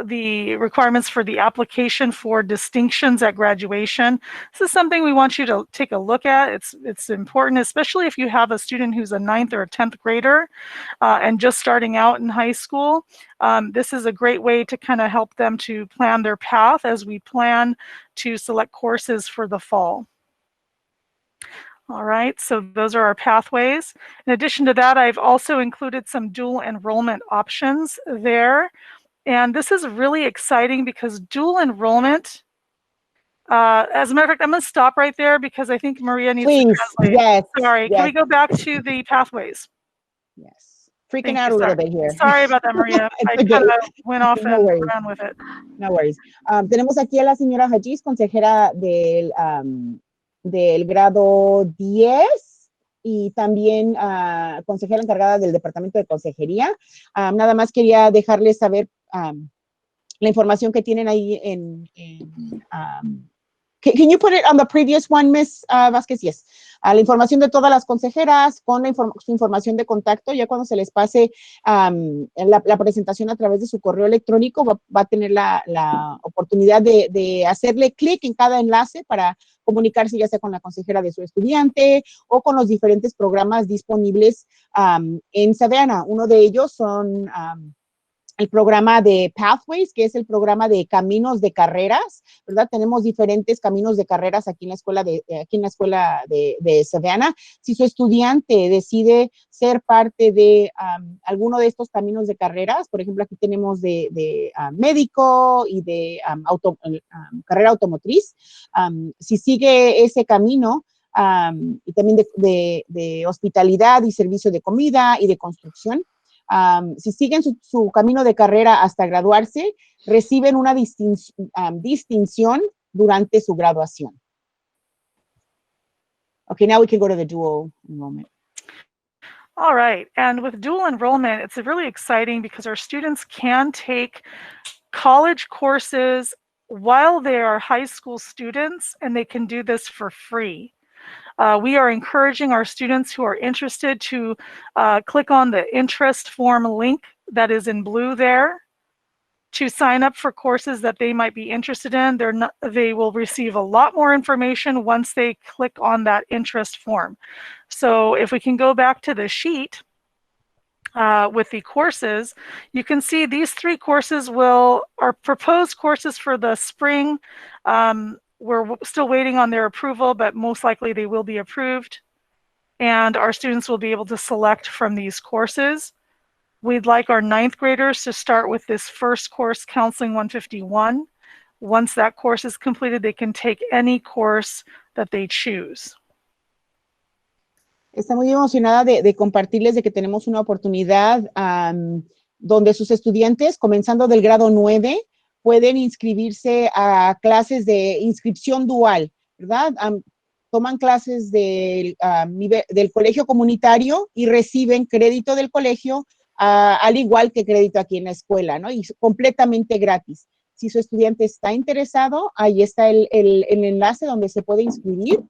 the requirements for the application for distinctions at graduation. This is something we want you to take a look at. It's important, especially if you have a student who's a 9th or a 10th grader and just starting out in high school. This is a great way to kind of help them to plan their path as we plan to select courses for the fall. All right, so those are our pathways. In addition to that, I've also included some dual enrollment options there. And this is really exciting because dual enrollment, as a matter of fact, I'm going to stop right there because I think Maria needs to translate. Yes. Sorry, yes. Can we go back to the pathways? Yes. Freaking out a little bit here. Sorry about that, Maria. I kind of went off and ran with it. No worries. Tenemos aquí a la señora Hajis, consejera del grado 10 y también consejera encargada del departamento de consejería. Nada más quería dejarles saber la información que tienen ahí can you put it on the previous one, Miss Vázquez? Yes. La información de todas las consejeras con su información de contacto, ya cuando se les pase la presentación a través de su correo electrónico, va a tener la oportunidad de hacerle clic en cada enlace para comunicarse ya sea con la consejera de su estudiante o con los diferentes programas disponibles en Savanna. Uno de ellos son el programa de Pathways, que es el programa de caminos de carreras, ¿verdad? Tenemos diferentes caminos de carreras aquí en la escuela de Savanna. Si su estudiante decide ser parte de alguno de estos caminos de carreras, por ejemplo, aquí tenemos de médico y de carrera automotriz, si sigue ese camino, y también de hospitalidad y servicio de comida y de construcción, si siguen su camino de carrera hasta graduarse, reciben una distinción durante su graduación. Okay, now we can go to the dual enrollment. All right, and with dual enrollment, it's really exciting because our students can take college courses while they are high school students, and they can do this for free. We are encouraging our students who are interested to click on the interest form link that is in blue there to sign up for courses that they might be interested in. They will receive a lot more information once they click on that interest form. So if we can go back to the sheet with the courses, you can see these 3 courses are proposed courses for the spring. We're still waiting on their approval, but most likely they will be approved. And our students will be able to select from these courses. We'd like our 9th graders to start with this first course, Counseling 151. Once that course is completed, they can take any course that they choose. Está muy emocionada de compartirles de que tenemos una oportunidad donde sus estudiantes, comenzando del grado 9, pueden inscribirse a clases de inscripción dual, ¿verdad? Toman clases del colegio comunitario y reciben crédito del colegio, al igual que crédito aquí en la escuela, ¿no? Y completamente gratis. Si su estudiante está interesado, ahí está el enlace donde se puede inscribir.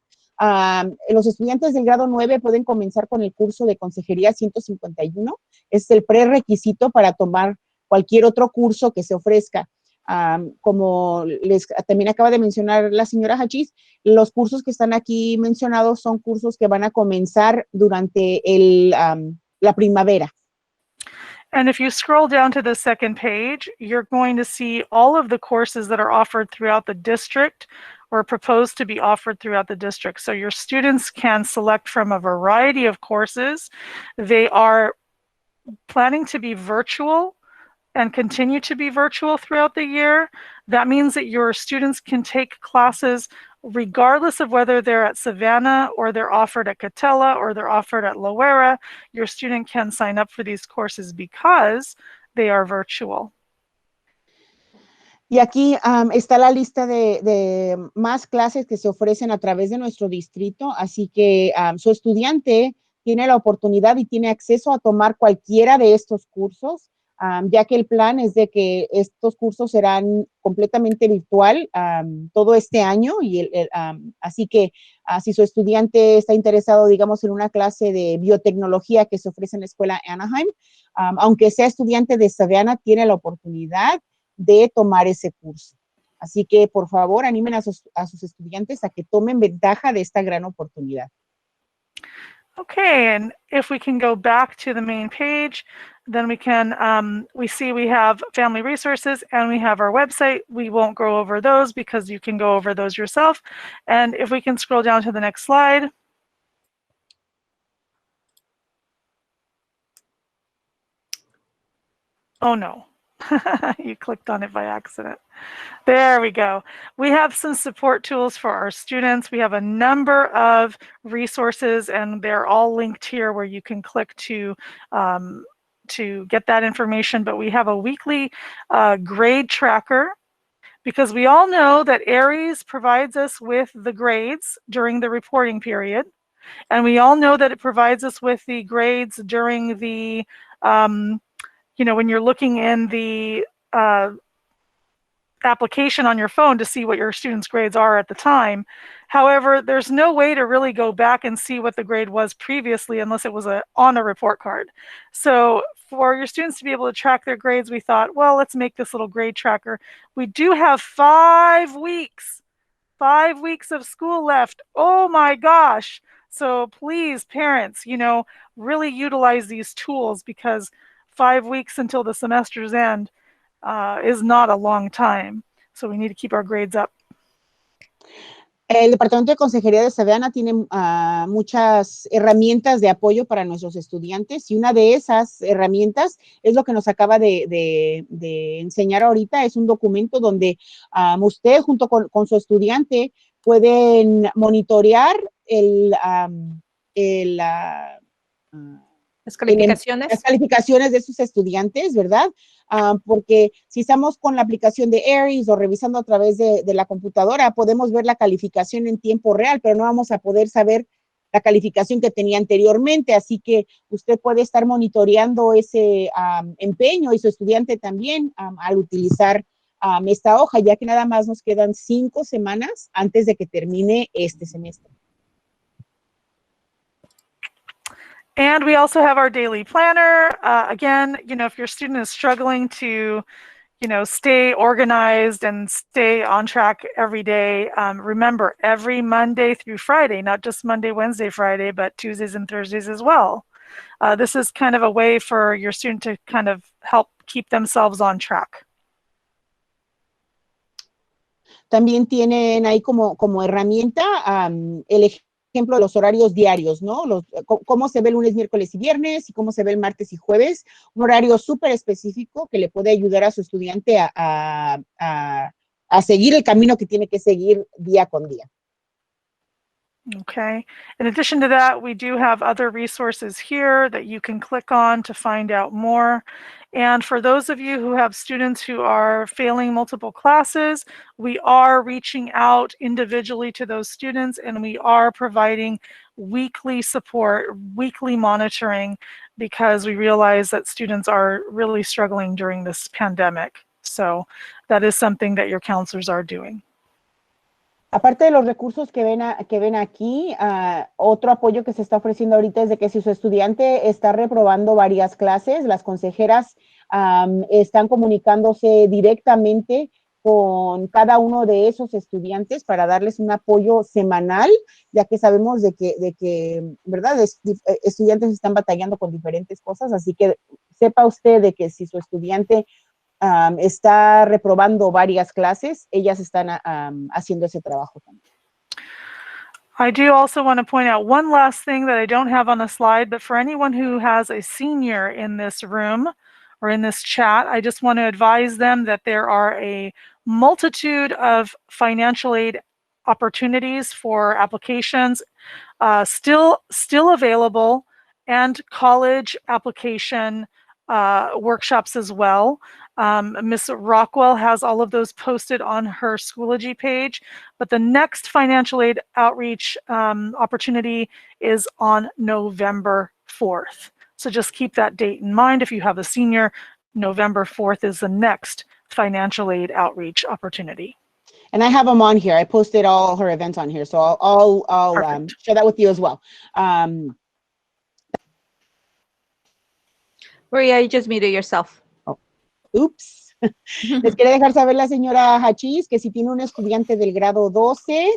Los estudiantes del grado 9 pueden comenzar con el curso de Consejería 151. Es el prerequisito para tomar cualquier otro curso que se ofrezca. Como también acaba de mencionar la señora Hachis, los cursos que están aquí mencionados son cursos que van a comenzar durante la primavera. And if you scroll down to the second page, you're going to see all of the courses that are offered throughout the district or proposed to be offered throughout the district. So your students can select from a variety of courses. They are planning to be virtual and continue to be virtual throughout the year. That means that your students can take classes regardless of whether they're at Savanna or they're offered at Catella or they're offered at Loera. Your student can sign up for these courses because they are virtual. Y aquí está la lista de más clases que se ofrecen a través de nuestro distrito, así que su estudiante tiene la oportunidad y tiene acceso a tomar cualquiera de estos cursos, ya que el plan es de que estos cursos serán completamente virtual todo este año, y así que si su estudiante está interesado, digamos, en una clase de biotecnología que se ofrece en la escuela Anaheim, aunque sea estudiante de Savanna, tiene la oportunidad de tomar ese curso. Así que, por favor, animen a sus estudiantes a que tomen ventaja de esta gran oportunidad. Okay, and if we can go back to the main page, then we can, we see we have family resources and we have our website. We won't go over those because you can go over those yourself. And if we can scroll down to the next slide. Oh no, you clicked on it by accident. There we go. We have some support tools for our students. We have a number of resources and they're all linked here where you can click to get that information. But we have a weekly grade tracker, because we all know that Aries provides us with the grades during the reporting period. And we all know that it provides us with the grades during the, when you're looking in the application on your phone to see what your students' grades are at the time. However, there's no way to really go back and see what the grade was previously unless it was on a report card. So for your students to be able to track their grades, we thought, well, let's make this little grade tracker. We do have 5 weeks of school left. Oh my gosh. So please, parents, really utilize these tools, because 5 weeks until the semester's end is not a long time. So we need to keep our grades up. El Departamento de Consejería de Savanna tiene muchas herramientas de apoyo para nuestros estudiantes, y una de esas herramientas es lo que nos acaba de enseñar ahorita. Es un documento donde usted junto con su estudiante pueden monitorear las calificaciones. Las calificaciones de sus estudiantes, ¿verdad? Porque si estamos con la aplicación de Aries o revisando a través de la computadora, podemos ver la calificación en tiempo real, pero no vamos a poder saber la calificación que tenía anteriormente. Así que usted puede estar monitoreando ese empeño, y su estudiante también, al utilizar esta hoja, ya que nada más nos quedan 5 semanas antes de que termine este semestre. And we also have our daily planner. Again, if your student is struggling to, stay organized and stay on track every day, remember, every Monday through Friday, not just Monday, Wednesday, Friday, but Tuesdays and Thursdays as well. This is kind of a way for your student to kind of help keep themselves on track. También tienen ahí como herramienta el ejemplo de los horarios diarios, ¿no? Cómo se ve el lunes, miércoles y viernes, y cómo se ve el martes y jueves. Un horario súper específico que le puede ayudar a su estudiante a seguir el camino que tiene que seguir día con día. Okay. In addition to that, we do have other resources here that you can click on to find out more. And for those of you who have students who are failing multiple classes, we are reaching out individually to those students, and we are providing weekly support, weekly monitoring, because we realize that students are really struggling during this pandemic. So that is something that your counselors are doing. Aparte de los recursos que ven aquí, otro apoyo que se está ofreciendo ahorita es de que si su estudiante está reprobando varias clases, las consejeras están comunicándose directamente con cada uno de esos estudiantes para darles un apoyo semanal, ya que sabemos de que ¿verdad? Estudiantes están batallando con diferentes cosas, así que sepa usted de que si su estudiante está reprobando varias clases, ellas están haciendo ese trabajo también. I do also want to point out one last thing that I don't have on the slide, but for anyone who has a senior in this room or in this chat, I just want to advise them that there are a multitude of financial aid opportunities for applications still available, and college application workshops as well. Miss Rockwell has all of those posted on her Schoology page, but the next financial aid outreach opportunity is on November 4th. So just keep that date in mind. If you have a senior, November 4th is the next financial aid outreach opportunity. And I have them on here. I posted all her events on here, so I'll share that with you as well. Maria, you just muted yourself. Oh, oops. Les quiere dejar saber la señora Hachis que si tiene un estudiante del grado 12,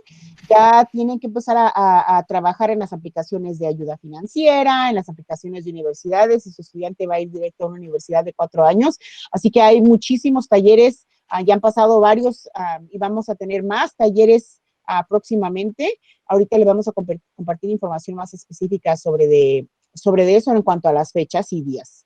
ya tienen que empezar a trabajar en las aplicaciones de ayuda financiera, en las aplicaciones de universidades, y su estudiante va a ir directo a una universidad de 4 años. Así que hay muchísimos talleres. Ya han pasado varios y vamos a tener más talleres próximamente. Ahorita le vamos a compartir información más específica sobre eso en cuanto a las fechas y días.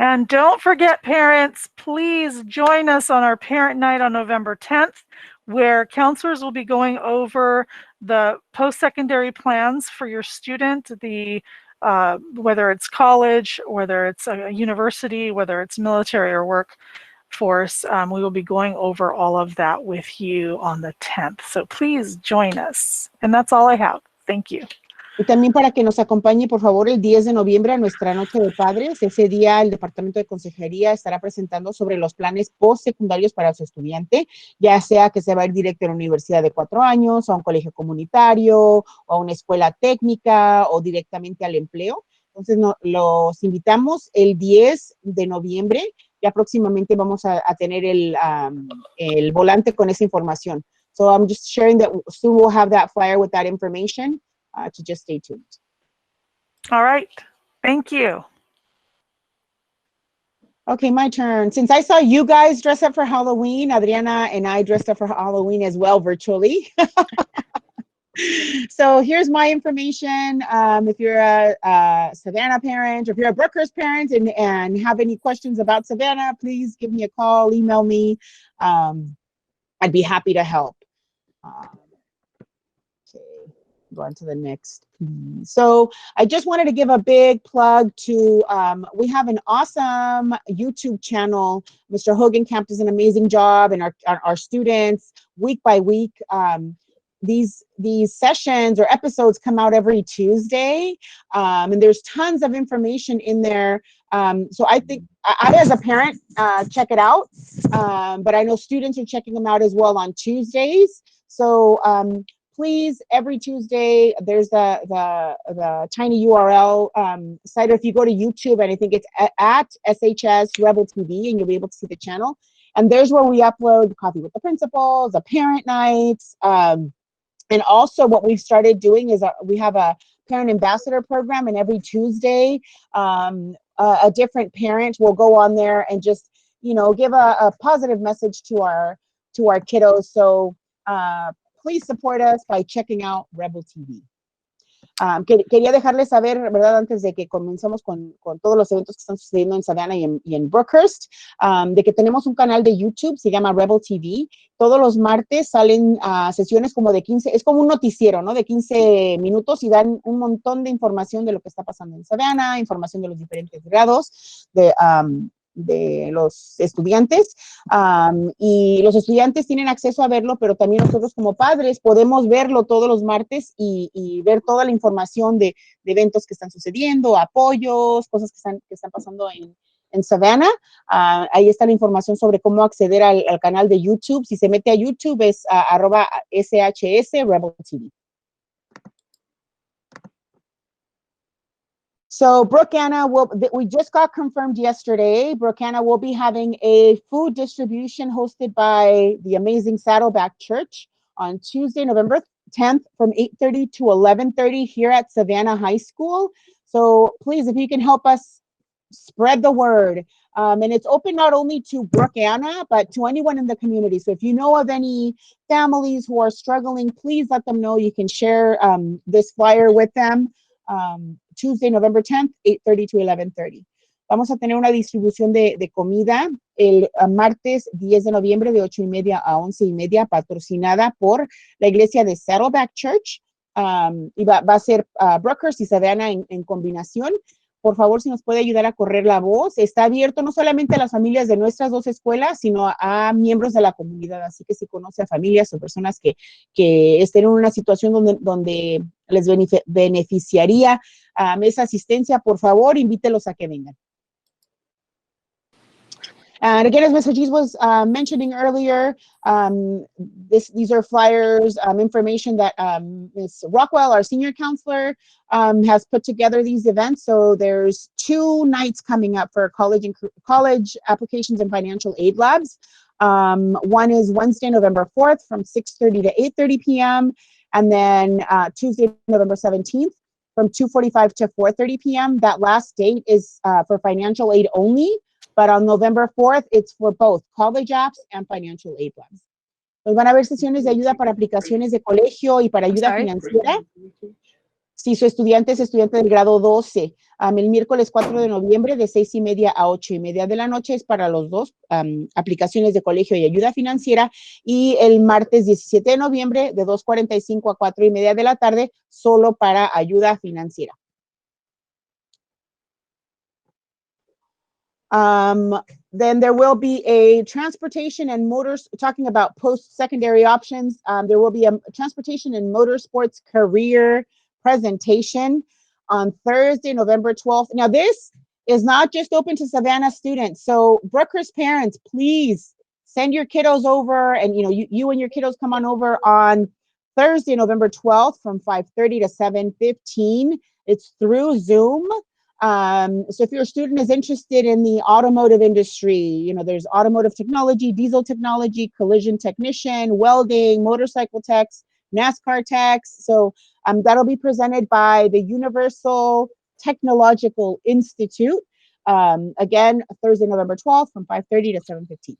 And don't forget, parents, please join us on our parent night on November 10th, where counselors will be going over the post-secondary plans for your student, whether it's college, whether it's a university, whether it's military or workforce. We will be going over all of that with you on the 10th. So please join us. And that's all I have. Thank you. Y también para que nos acompañe, por favor, el 10 de noviembre a nuestra Noche de Padres. Ese día el Departamento de Consejería estará presentando sobre los planes postsecundarios para su estudiante, ya sea que se va a ir directo a la universidad de 4 años, o a un colegio comunitario, o a una escuela técnica, o directamente al empleo. Entonces, los invitamos el 10 de noviembre. Ya próximamente vamos a tener el volante con esa información. So I'm just sharing that soon we'll have that flyer with that information. To just stay tuned. All right. Thank you. Okay, my turn. Since I saw you guys dress up for Halloween, Adriana and I dressed up for Halloween as well virtually. So here's my information. If you're a Savanna parent, or if you're a Brookhurst parent and have any questions about Savanna, please give me a call, email me. I'd be happy to help. Go on to the next, please. So I just wanted to give a big plug to, we have an awesome YouTube channel. Mr. Hogenkamp does an amazing job, and our students, week by week, these sessions or episodes come out every Tuesday, and there's tons of information in there. So I think I as a parent, check it out, but I know students are checking them out as well on Tuesdays. So please, every Tuesday, there's the tiny URL site. Or if you go to YouTube, and I think it's at SHS Rebel TV, and you'll be able to see the channel. And there's where we upload Coffee with the Principals, the parent nights, and also what we've started doing is we have a parent ambassador program, and every Tuesday, a different parent will go on there and just, give a positive message to our kiddos. So please support us by checking out Rebel TV. Quería dejarles saber, ¿verdad? Antes de que comencemos con todos los eventos que están sucediendo en Savanna y en Brookhurst, de que tenemos un canal de YouTube, se llama Rebel TV. Todos los martes salen sesiones como de 15, es como un noticiero, ¿no? De 15 minutos, y dan un montón de información de lo que está pasando en Savanna, información de los diferentes grados, de los estudiantes, y los estudiantes tienen acceso a verlo, pero también nosotros como padres podemos verlo todos los martes y ver toda la información de eventos que están sucediendo, apoyos, cosas que están pasando en Savanna. Ahí está la información sobre cómo acceder al canal de YouTube. Si se mete a YouTube es @SHS Rebel TV. So Brookanna we just got confirmed yesterday. Brookanna will be having a food distribution hosted by the amazing Saddleback Church on Tuesday, November 10th from 8:30 to 11:30 here at Savanna High School. So please, if you can help us spread the word. And it's open not only to Brookanna, but to anyone in the community. So if you know of any families who are struggling, please let them know. You can share this flyer with them. Tuesday, November 10th, 8:30 to 11:30. Vamos a tener una distribución de comida el martes 10 de noviembre de 8:30 a 11:30, patrocinada por la iglesia de Saddleback Church. Y va a ser Brookhurst y Savanna en combinación. Por favor, si nos puede ayudar a correr la voz. Está abierto no solamente a las familias de nuestras dos escuelas, sino a miembros de la comunidad. Así que si conoce a familias o personas que estén en una situación donde les beneficiaría esa asistencia, por favor, invítelos a que vengan. And again, as Mr. Cheese was mentioning earlier, these are flyers, information that Ms. Rockwell, our senior counselor, has put together these events. So there's 2 nights coming up for college applications and financial aid labs. One is Wednesday, November 4th from 6:30 to 8:30 p.m. And then Tuesday, November 17th from 2:45 to 4:30 p.m. That last date is for financial aid only. But on November 4th, it's for both college apps and financial aid plans. Pues van a haber sesiones de ayuda para aplicaciones de colegio y para ayuda financiera. Si su estudiante es estudiante del grado 12, el miércoles 4 de noviembre de 6:30 a 8:30 de la noche es para los dos, aplicaciones de colegio y ayuda financiera. Y el martes 17 de noviembre de 2:45 a 4:30 de la tarde, solo para ayuda financiera. Then there will be a transportation and motors, talking about post-secondary options. There will be a transportation and motorsports career presentation on Thursday, November 12th. Now, this is not just open to Savanna students. So Brookhurst parents, please send your kiddos over, and you and your kiddos come on over on Thursday, November 12th from 5:30 to 7:15. It's through Zoom. So if your student is interested in the automotive industry, there's automotive technology, diesel technology, collision technician, welding, motorcycle techs, NASCAR techs. So that'll be presented by the Universal Technological Institute. Again, Thursday, November 12th from 5:30 to 7:15.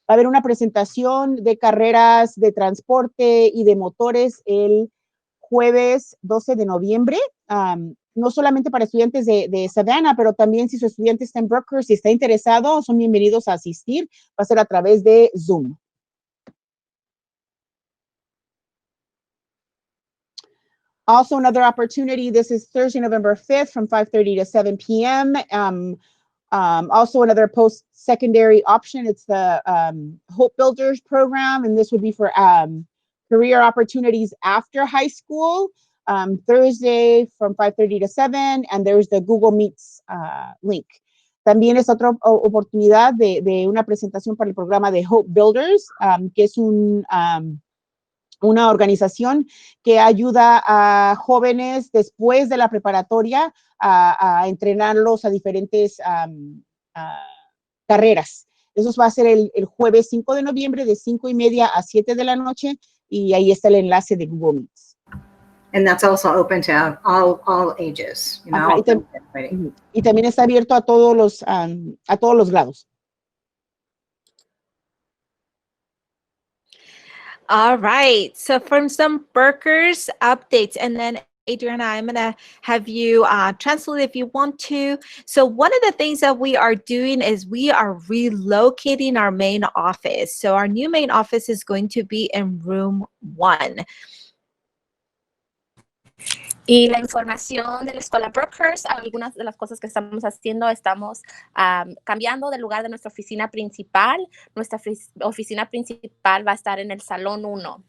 Va a haber una presentación de carreras de transporte y de motores el jueves 12 de noviembre. No solamente para estudiantes de Savanna, pero también si su estudiante está en Brookhurst y está interesado, son bienvenidos a asistir. Va a ser a través de Zoom. Also, another opportunity, this is Thursday, November 5th from 5:30 to 7 p.m. Also, another post-secondary option, it's the Hope Builders program, and this would be for career opportunities after high school. Thursday from 5:30 to 7, and there's the Google Meets link. También es otra oportunidad de una presentación para el programa de Hope Builders, que es una organización que ayuda a jóvenes después de la preparatoria a entrenarlos a diferentes carreras. Eso va a ser el jueves 5 de noviembre de 5:30 a 7 de la noche, y ahí está el enlace de Google Meets. And that's also open to all ages. Y también está abierto a todos los grados. All right. So from some Brookhurst updates, and then Adriana, I'm going to have you translate if you want to. So one of the things that we are doing is we are relocating our main office. So our new main office is going to be in room 1. Y la información de la escuela Brookhurst, algunas de las cosas que estamos haciendo, estamos cambiando de lugar de nuestra oficina principal. Nuestra oficina principal va a estar en el Salón 1.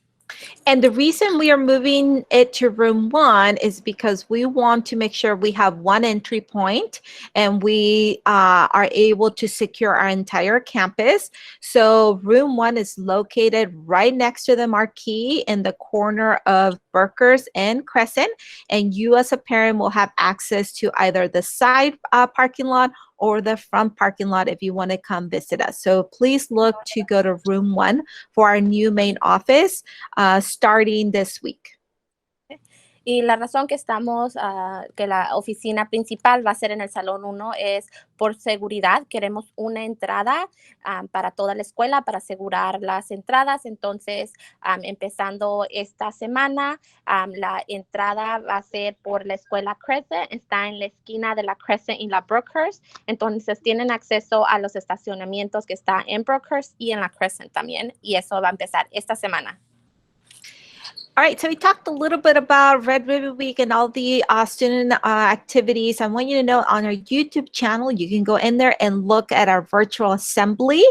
And the reason we are moving it to room 1 is because we want to make sure we have one entry point and we are able to secure our entire campus. So room 1 is located right next to the marquee in the corner of Brookhurst and Crescent. And you as a parent will have access to either the side parking lot or the front parking lot if you want to come visit us. So please look to go to room 1 for our new main office starting this week. Y la razón que estamos, que la oficina principal va a ser en el Salón 1 es por seguridad. Queremos una entrada para toda la escuela, para asegurar las entradas. Entonces, empezando esta semana, la entrada va a ser por la escuela Crescent. Está en la esquina de la Crescent y la Brookhurst. Entonces, tienen acceso a los estacionamientos que está en Brookhurst y en la Crescent también. Y eso va a empezar esta semana. All right, so we talked a little bit about Red Ribbon Week and all the student activities. I want you to know on our YouTube channel, you can go in there and look at our virtual assembly.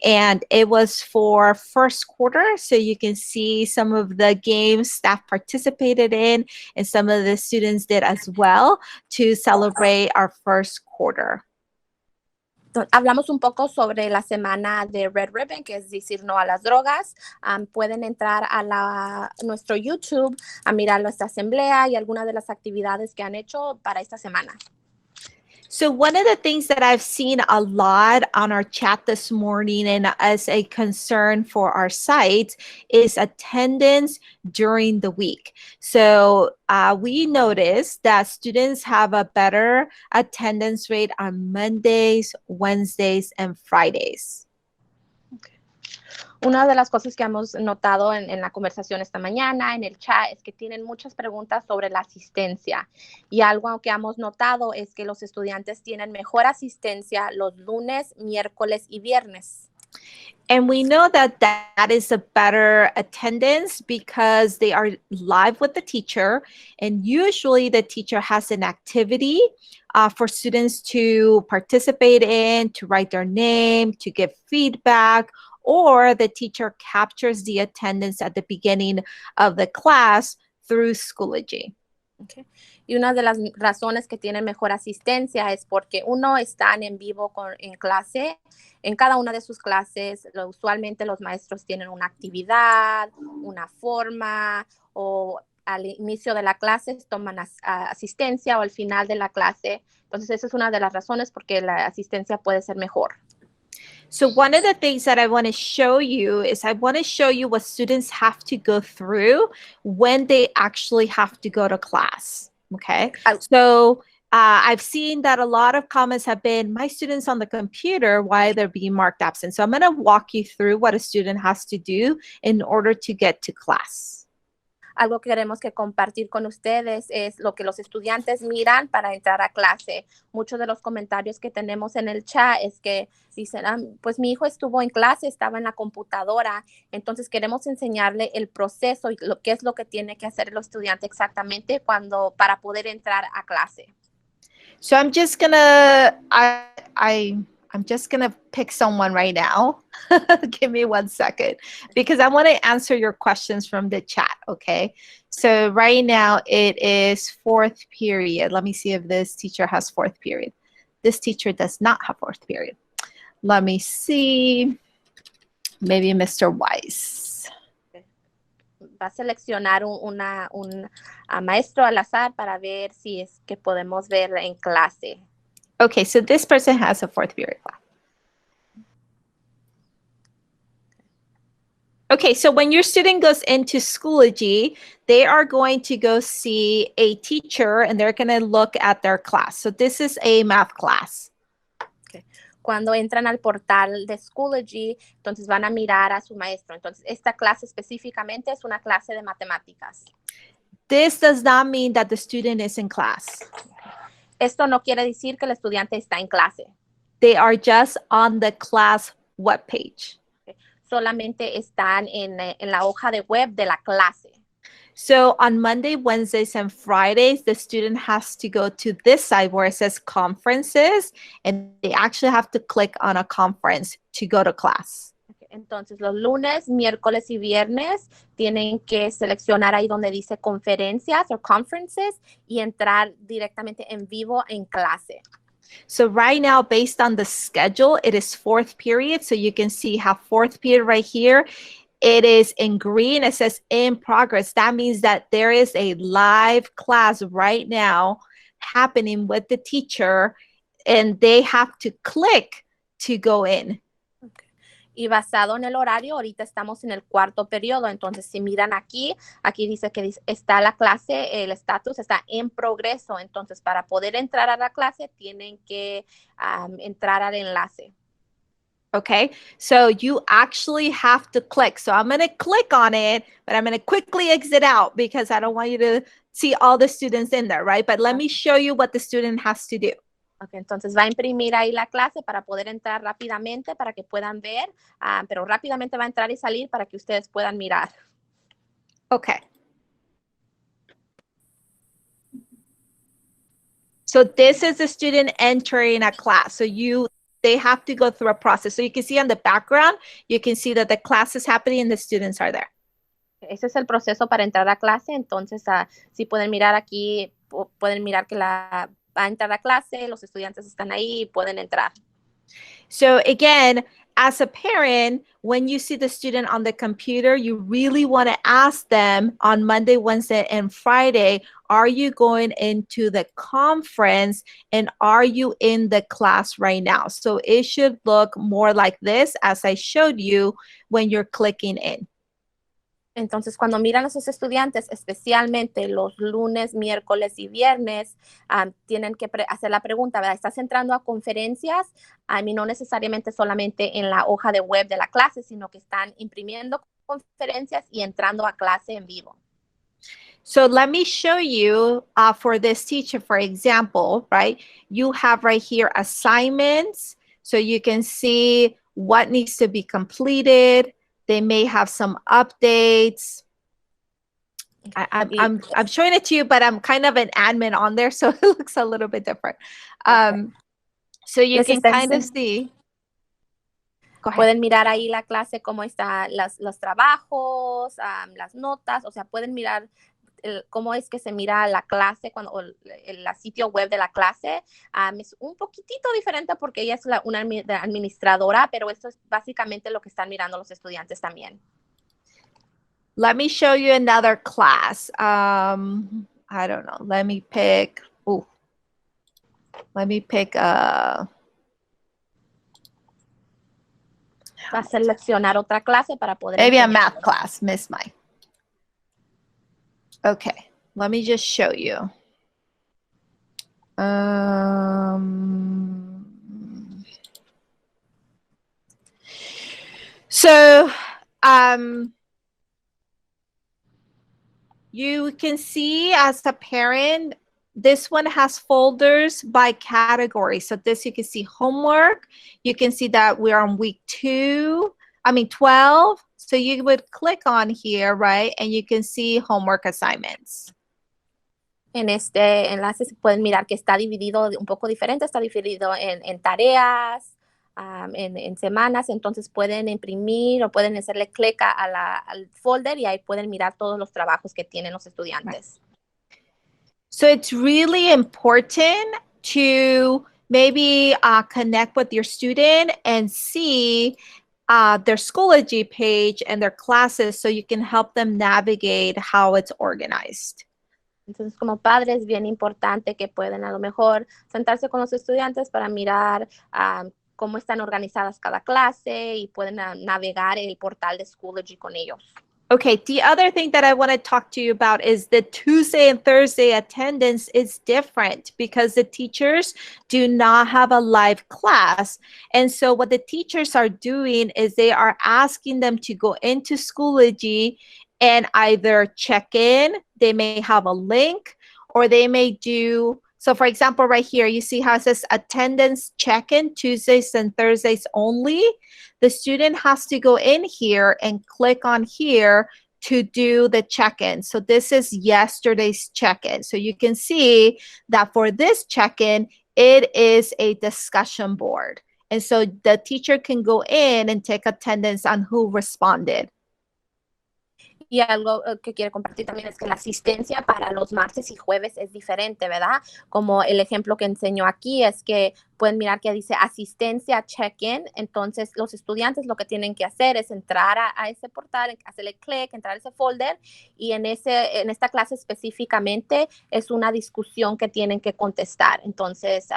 And it was for first quarter, so you can see some of the games staff participated in and some of the students did as well to celebrate our first quarter. Hablamos un poco sobre la semana de Red Ribbon, que es decir no a las drogas. Pueden entrar a nuestro YouTube a mirar nuestra asamblea y algunas de las actividades que han hecho para esta semana. So one of the things that I've seen a lot on our chat this morning and as a concern for our site is attendance during the week. So we noticed that students have a better attendance rate on Mondays, Wednesdays, and Fridays. Una de las cosas que hemos notado en la conversación esta mañana, en el chat, es que tienen muchas preguntas sobre la asistencia. Y algo que hemos notado es que los estudiantes tienen mejor asistencia los lunes, miércoles y viernes. And we know that that is a better attendance because they are live with the teacher. And usually the teacher has an activity for students to participate in, to write their name, to give feedback, or the teacher captures the attendance at the beginning of the class through Schoology. Okay. Y una de las razones que tienen mejor asistencia es porque uno están en vivo en clase. En cada una de sus clases, usualmente los maestros tienen una actividad, una forma, o al inicio de la clase toman asistencia o al final de la clase. Entonces, esa es una de las razones porque la asistencia puede ser mejor. So one of the things that I want to show you is I want to show you what students have to go through when they actually have to go to class. Okay. So I've seen that a lot of comments have been, my students on the computer, why they're being marked absent. So I'm going to walk you through what a student has to do in order to get to class. Algo que queremos que compartir con ustedes es lo que los estudiantes miran para entrar a clase. Muchos de los comentarios que tenemos en el chat es que dicen, pues mi hijo estuvo en clase, estaba en la computadora. Entonces queremos enseñarle el proceso y qué es lo que tiene que hacer el estudiante exactamente para poder entrar a clase. So I'm just gonna, I'm just going to pick someone right now. Give me 1 second because I want to answer your questions from the chat, okay? So right now it is fourth period. Let me see if this teacher has fourth period. This teacher does not have fourth period. Let me see. Maybe Mr. Weiss. Va a seleccionar un maestro al azar para ver si es que podemos ver en clase. Okay, so this person has a fourth period class. Okay, so when your student goes into Schoology, they are going to go see a teacher and they're going to look at their class. So this is a math class. Okay. Cuando entran al portal de Schoology, entonces van a mirar a su maestro. Entonces, esta clase específicamente es una clase de matemáticas. This does not mean that the student is in class. Esto no quiere decir que el estudiante está en clase. They are just on the class webpage. Solamente están en la hoja de web de la clase. So on Monday, Wednesdays, and Fridays, the student has to go to this side where it says conferences, and they actually have to click on a conference to go to class. Okay. Entonces, los lunes, miércoles y viernes tienen que seleccionar ahí donde dice conferencias o conferences y entrar directamente en vivo en clase. So right now, based on the schedule, it is fourth period. So you can see how fourth period right here, it is in green. It says in progress. That means that there is a live class right now happening with the teacher, and they have to click to go in. Y basado en el horario, ahorita estamos en el cuarto periodo. Entonces, si miran aquí, aquí dice que está la clase, el estatus está en progreso. Entonces, para poder entrar a la clase, tienen que entrar al enlace. Okay, so you actually have to click. So I'm going to click on it, but I'm going to quickly exit out because I don't want you to see all the students in there, right? But let me show you what the student has to do. Okay, entonces va a imprimir ahí la clase para poder entrar rápidamente para que puedan ver, pero rápidamente va a entrar y salir para que ustedes puedan mirar. Okay. So this is the student entering a class. So they have to go through a process. So you can see on the background, you can see that the class is happening and the students are there. Ese es el proceso para entrar a clase. Entonces, si pueden mirar aquí, pueden mirar que va a entrar a clase, los estudiantes están ahí y pueden entrar. So again, as a parent, when you see the student on the computer, you really want to ask them on Monday, Wednesday, and Friday, are you going into the conference and are you in the class right now? So it should look more like this as I showed you when you're clicking in. Entonces, cuando miran a sus estudiantes, especialmente los lunes, miércoles y viernes, tienen que hacer la pregunta, ¿verdad? ¿Estás entrando a conferencias? No necesariamente solamente en la hoja de web de la clase, sino que están imprimiendo conferencias y entrando a clase en vivo. So let me show you for this teacher, for example, right? You have right here assignments, so you can see what needs to completed. They may have some updates. I'm showing it to you, but I'm kind of an admin on there, so it looks a little bit different. So you can kind of see. Go ahead. Pueden mirar ahí la clase, cómo están los trabajos, las notas, o sea, pueden mirar cómo es que se mira la clase, el sitio web de la clase. Es un poquitito diferente porque ella es una administradora, pero esto es básicamente lo que están mirando los estudiantes también. Let me show you another class. I don't know. Let me pick. Va a seleccionar otra clase para poder. Maybe a math class, Miss Mai. Okay, let me just show you. So you can see as a parent, this one has folders by category. So this, you can see homework. You can see that we're on week 12. So you would click on here, right? And you can see homework assignments. En este enlace se pueden mirar que está dividido un poco diferente. Está dividido en tareas, en semanas. Entonces pueden imprimir o pueden hacerle clic al folder y ahí pueden mirar todos los trabajos que tienen los estudiantes. So it's really important to maybe connect with your student and see their Schoology page and their classes so you can help them navigate how it's organized. Entonces, como padres, es bien importante que puedan a lo mejor sentarse con los estudiantes para mirar cómo están organizadas cada clase y pueden navegar el portal de Schoology con ellos. Okay, the other thing that I want to talk to you about is the Tuesday and Thursday attendance is different because the teachers do not have a live class. And so what the teachers are doing is they are asking them to go into Schoology and either check in, they may have a link, or they may do, so for example, right here, you see how it says attendance check-in, Tuesdays and Thursdays only. The student has to go in here and click on here to do the check-in. So this is yesterday's check-in. So you can see that for this check-in, it is a discussion board. And so the teacher can go in and take attendance on who responded. Y algo que quiere compartir también es que la asistencia para los martes y jueves es diferente, ¿verdad? Como el ejemplo que enseñó aquí es que pueden mirar que dice asistencia check-in. Entonces, los estudiantes lo que tienen que hacer es entrar a ese portal, hacerle clic, entrar a ese folder y en esta clase específicamente es una discusión que tienen que contestar. Entonces,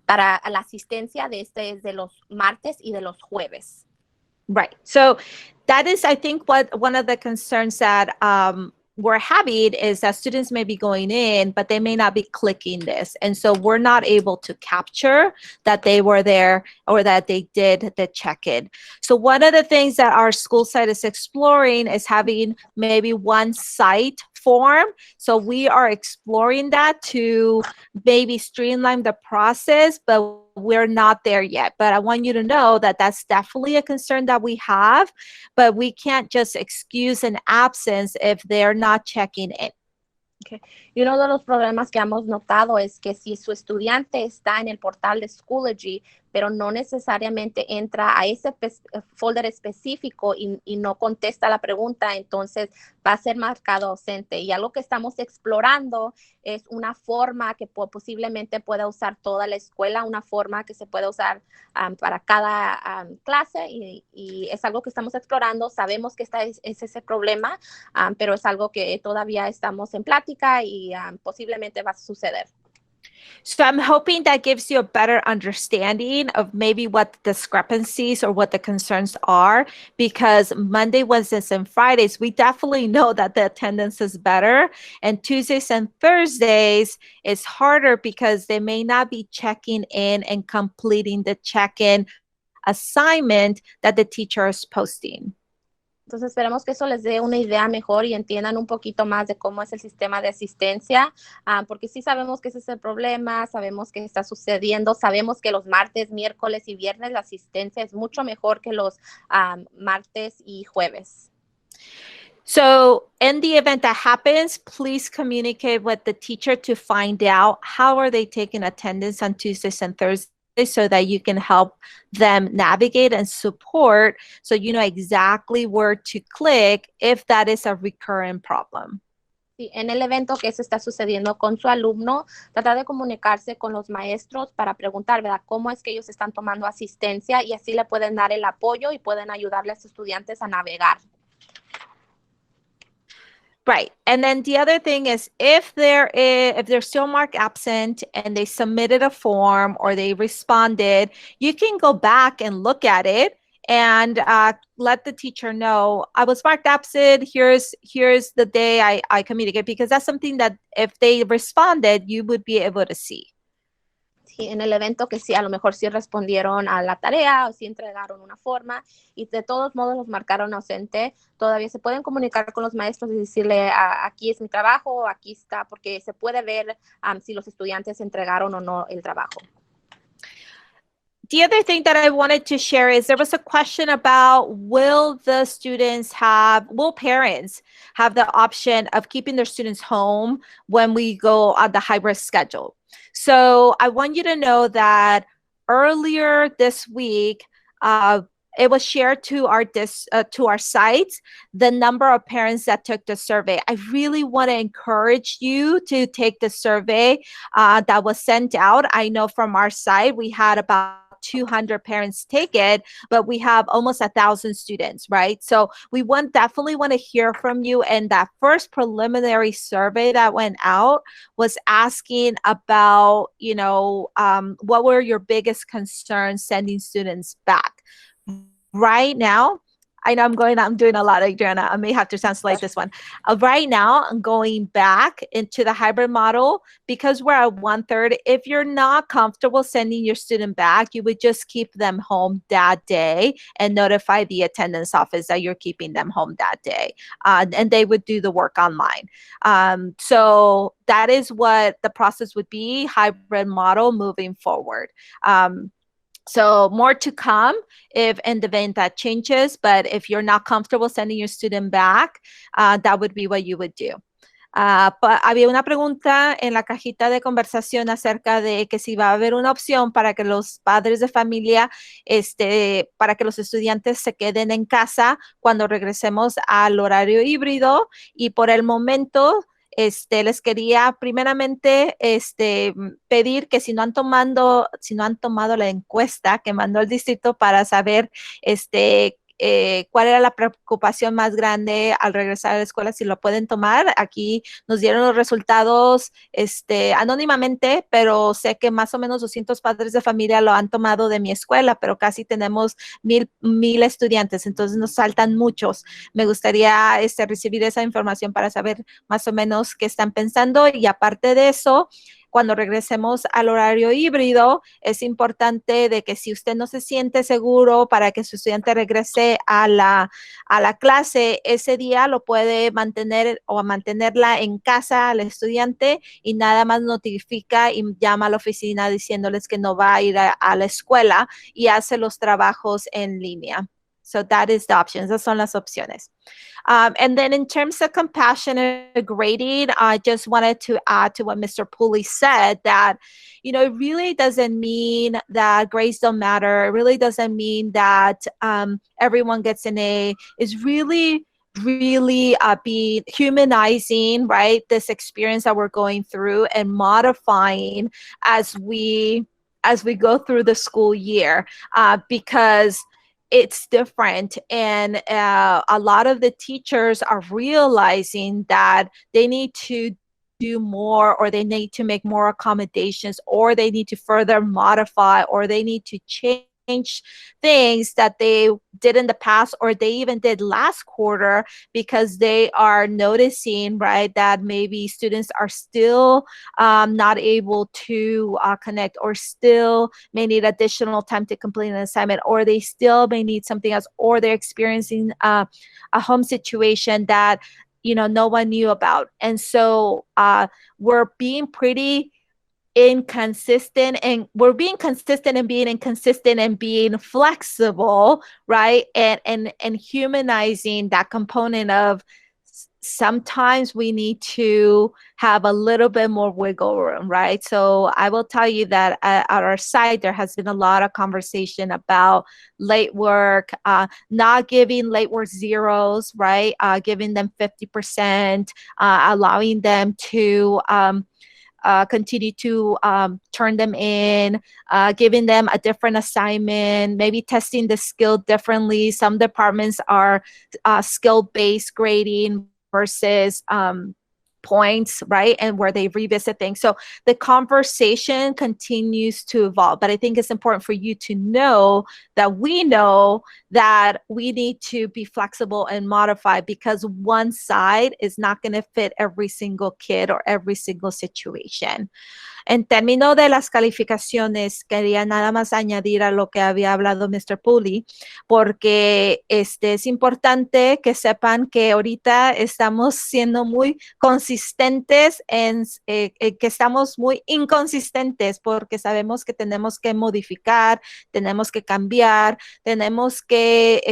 para la asistencia de es de los martes y de los jueves. Right. So that is, I think, what one of the concerns that we're having is that students may be going in, but they may not be clicking this. And so we're not able to capture that they were there or that they did the check-in. So one of the things that our school site is exploring is having maybe one site form. So we are exploring that to maybe streamline the process, but we're not there yet. But I want you to know that that's definitely a concern that we have, but we can't just excuse an absence if they're not checking in. Okay. Y uno de los problemas que hemos notado es que si su estudiante está en el portal de Schoology, pero no necesariamente entra a ese folder específico y no contesta la pregunta, entonces va a ser marcado ausente. Y algo que estamos explorando es una forma que posiblemente pueda usar toda la escuela, una forma que se pueda usar para cada clase y es algo que estamos explorando. Sabemos que es ese problema, pero es algo que todavía estamos en plática y posiblemente va a suceder. So I'm hoping that gives you a better understanding of maybe what the discrepancies or what the concerns are, because Monday, Wednesdays, and Fridays, we definitely know that the attendance is better. And Tuesdays and Thursdays is harder because they may not be checking in and completing the check-in assignment that the teacher is posting. Entonces esperemos que eso les dé una idea mejor y entiendan un poquito más de cómo es el sistema de asistencia, porque sí sabemos que ese es el problema, sabemos que está sucediendo, sabemos que los martes, miércoles y viernes la asistencia es mucho mejor que los martes y jueves. So in the event that happens, please communicate with the teacher to find out how are they taking attendance on Tuesdays and Thursdays, so that you can help them navigate and support so you know exactly where to click if that is a recurrent problem. Sí, en el evento que eso está sucediendo con su alumno, tratar de comunicarse con los maestros para preguntar, ¿verdad?, cómo es que ellos están tomando asistencia y así le pueden dar el apoyo y pueden ayudarle a sus estudiantes a navegar. Right. And then the other thing is if they're still marked absent and they submitted a form or they responded, you can go back and look at it and let the teacher know, I was marked absent, here's the day I communicate, because that's something that if they responded, you would be able to see. Sí, en el evento que sí, a lo mejor sí respondieron a la tarea o sí entregaron una forma y de todos modos los marcaron ausente, todavía se pueden comunicar con los maestros y decirle, aquí es mi trabajo, aquí está, porque se puede ver si los estudiantes entregaron o no el trabajo. The other thing that I wanted to share is there was a question about will parents have the option of keeping their students home when we go on the hybrid schedule? So I want you to know that earlier this week, it was shared to our sites, the number of parents that took the survey. I really want to encourage you to take the survey that was sent out. I know from our site, we had about 200 parents take it, but we have almost 1,000 students, right? So we definitely want to hear from you. And that first preliminary survey that went out was asking about, what were your biggest concerns sending students back? Right now, I know I'm doing a lot, Adriana. I may have to translate this one. Right now, I'm going back into the hybrid model because we're at 1/3. If you're not comfortable sending your student back, you would just keep them home that day and notify the attendance office that you're keeping them home that day. And they would do the work online. So that is what the process would be, hybrid model moving forward. So more to come if in the event that changes, but if you're not comfortable sending your student back, that would be what you would do. Había una pregunta en la cajita de conversación acerca de que si va a haber una opción para que los padres de familia, para que los estudiantes se queden en casa cuando regresemos al horario híbrido. Y por el momento, les quería primeramente pedir que si no han tomado la encuesta que mandó el distrito para saber cuál era la preocupación más grande al regresar a la escuela, si lo pueden tomar. Aquí nos dieron los resultados anónimamente, pero sé que más o menos 200 padres de familia lo han tomado de mi escuela, pero casi tenemos mil estudiantes, entonces nos saltan muchos. Me gustaría recibir esa información para saber más o menos qué están pensando. Y aparte de eso, cuando regresemos al horario híbrido, es importante de que si usted no se siente seguro para que su estudiante regrese a la clase, ese día lo puede mantener o mantenerla en casa al estudiante y nada más notifica y llama a la oficina diciéndoles que no va a ir a la escuela y hace los trabajos en línea. So that is the options. Esas son las opciones. And then in terms of compassionate grading, I just wanted to add to what Mr. Pooley said that, it really doesn't mean that grades don't matter. It really doesn't mean that everyone gets an A. It's really be humanizing, right? This experience that we're going through and modifying as we go through the school year, because it's different. And a lot of the teachers are realizing that they need to do more, or they need to make more accommodations, or they need to further modify, or they need to change things that they did in the past, or they even did last quarter, because they are noticing, right, that maybe students are still not able to connect, or still may need additional time to complete an assignment, or they still may need something else, or they're experiencing a home situation that no one knew about. And so we're being pretty inconsistent, and we're being consistent and being inconsistent and being flexible, right? And humanizing that component of sometimes we need to have a little bit more wiggle room, right? So I will tell you that at our site, there has been a lot of conversation about late work, not giving late work zeros, right? Giving them 50%, allowing them to continue to turn them in, giving them a different assignment, maybe testing the skill differently. Some departments are skill-based grading versus points, right? And where they revisit things. So the conversation continues to evolve, but I think it's important for you to know that we know that we need to be flexible and modify, because one side is not going to fit every single kid or every single situation. En términos de las calificaciones, quería nada más añadir a lo que había hablado Mr. Pooley, porque es importante que sepan que ahorita estamos siendo muy consistentes, que estamos muy inconsistentes, porque sabemos que tenemos que modificar, tenemos que cambiar, tenemos que,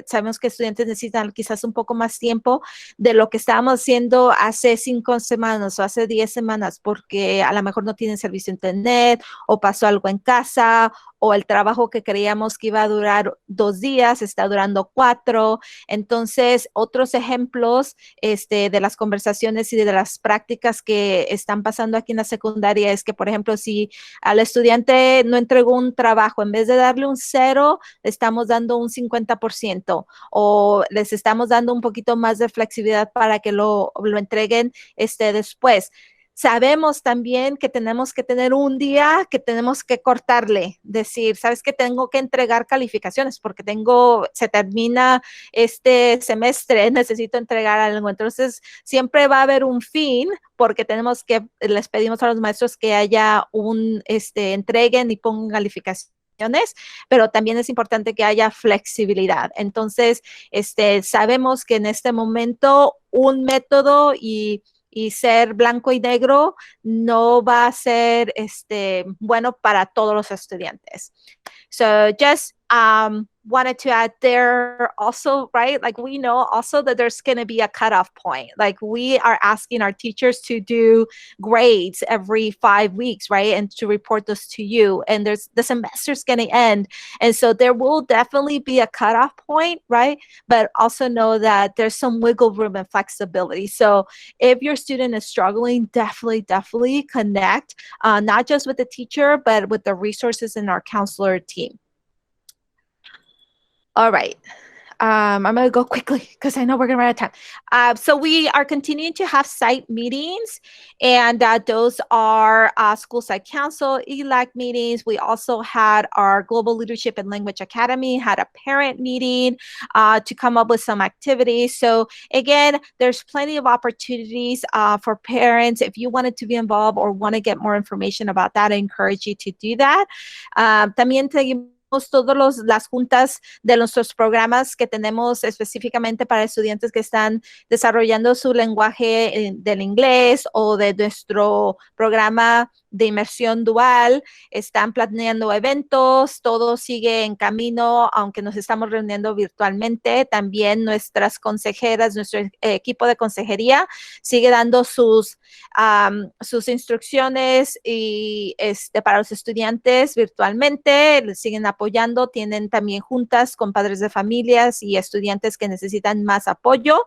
sabemos que estudiantes necesitan quizás un poco más tiempo de lo que estábamos haciendo hace 5 semanas o hace 10 semanas, porque a lo mejor no tienen servicio de internet, o pasó algo en casa, o el trabajo que creíamos que iba a durar 2 días está durando 4. Entonces, otros ejemplos de las conversaciones y de las prácticas que están pasando aquí en la secundaria es que, por ejemplo, si al estudiante no entregó un trabajo, en vez de darle un 0, le estamos dando un 50%, o les estamos dando un poquito más de flexibilidad para que lo entreguen después. Sabemos también que tenemos que tener un día que tenemos que cortarle, decir, ¿sabes qué? Tengo que entregar calificaciones porque se termina este semestre, necesito entregar algo. Entonces, siempre va a haber un fin, porque les pedimos a los maestros que haya entreguen y pongan calificaciones, pero también es importante que haya flexibilidad. Entonces, sabemos que en este momento un método y ser blanco y negro no va a ser bueno para todos los estudiantes. So just wanted to add there also, right? Like we know also that there's going to be a cutoff point. Like we are asking our teachers to do grades every 5 weeks, right? And to report those to you. And the semester's going to end. And so there will definitely be a cutoff point, right? But also know that there's some wiggle room and flexibility. So if your student is struggling, definitely connect, not just with the teacher, but with the resources in our counselor team. All right. I'm going to go quickly because I know we're going to run out of time. So we are continuing to have site meetings, and those are school site council, ELAC meetings. We also had our Global Leadership and Language Academy, had a parent meeting to come up with some activities. So again, there's plenty of opportunities for parents. If you wanted to be involved or want to get more information about that, I encourage you to do that. También todas las juntas de nuestros programas que tenemos específicamente para estudiantes que están desarrollando su lenguaje del inglés o de nuestro programa de inmersión dual. Están planeando eventos, todo sigue en camino, aunque nos estamos reuniendo virtualmente. También nuestras consejeras, nuestro equipo de consejería sigue dando sus instrucciones y para los estudiantes virtualmente, les siguen apoyando. Tienen también juntas con padres de familias y estudiantes que necesitan más apoyo.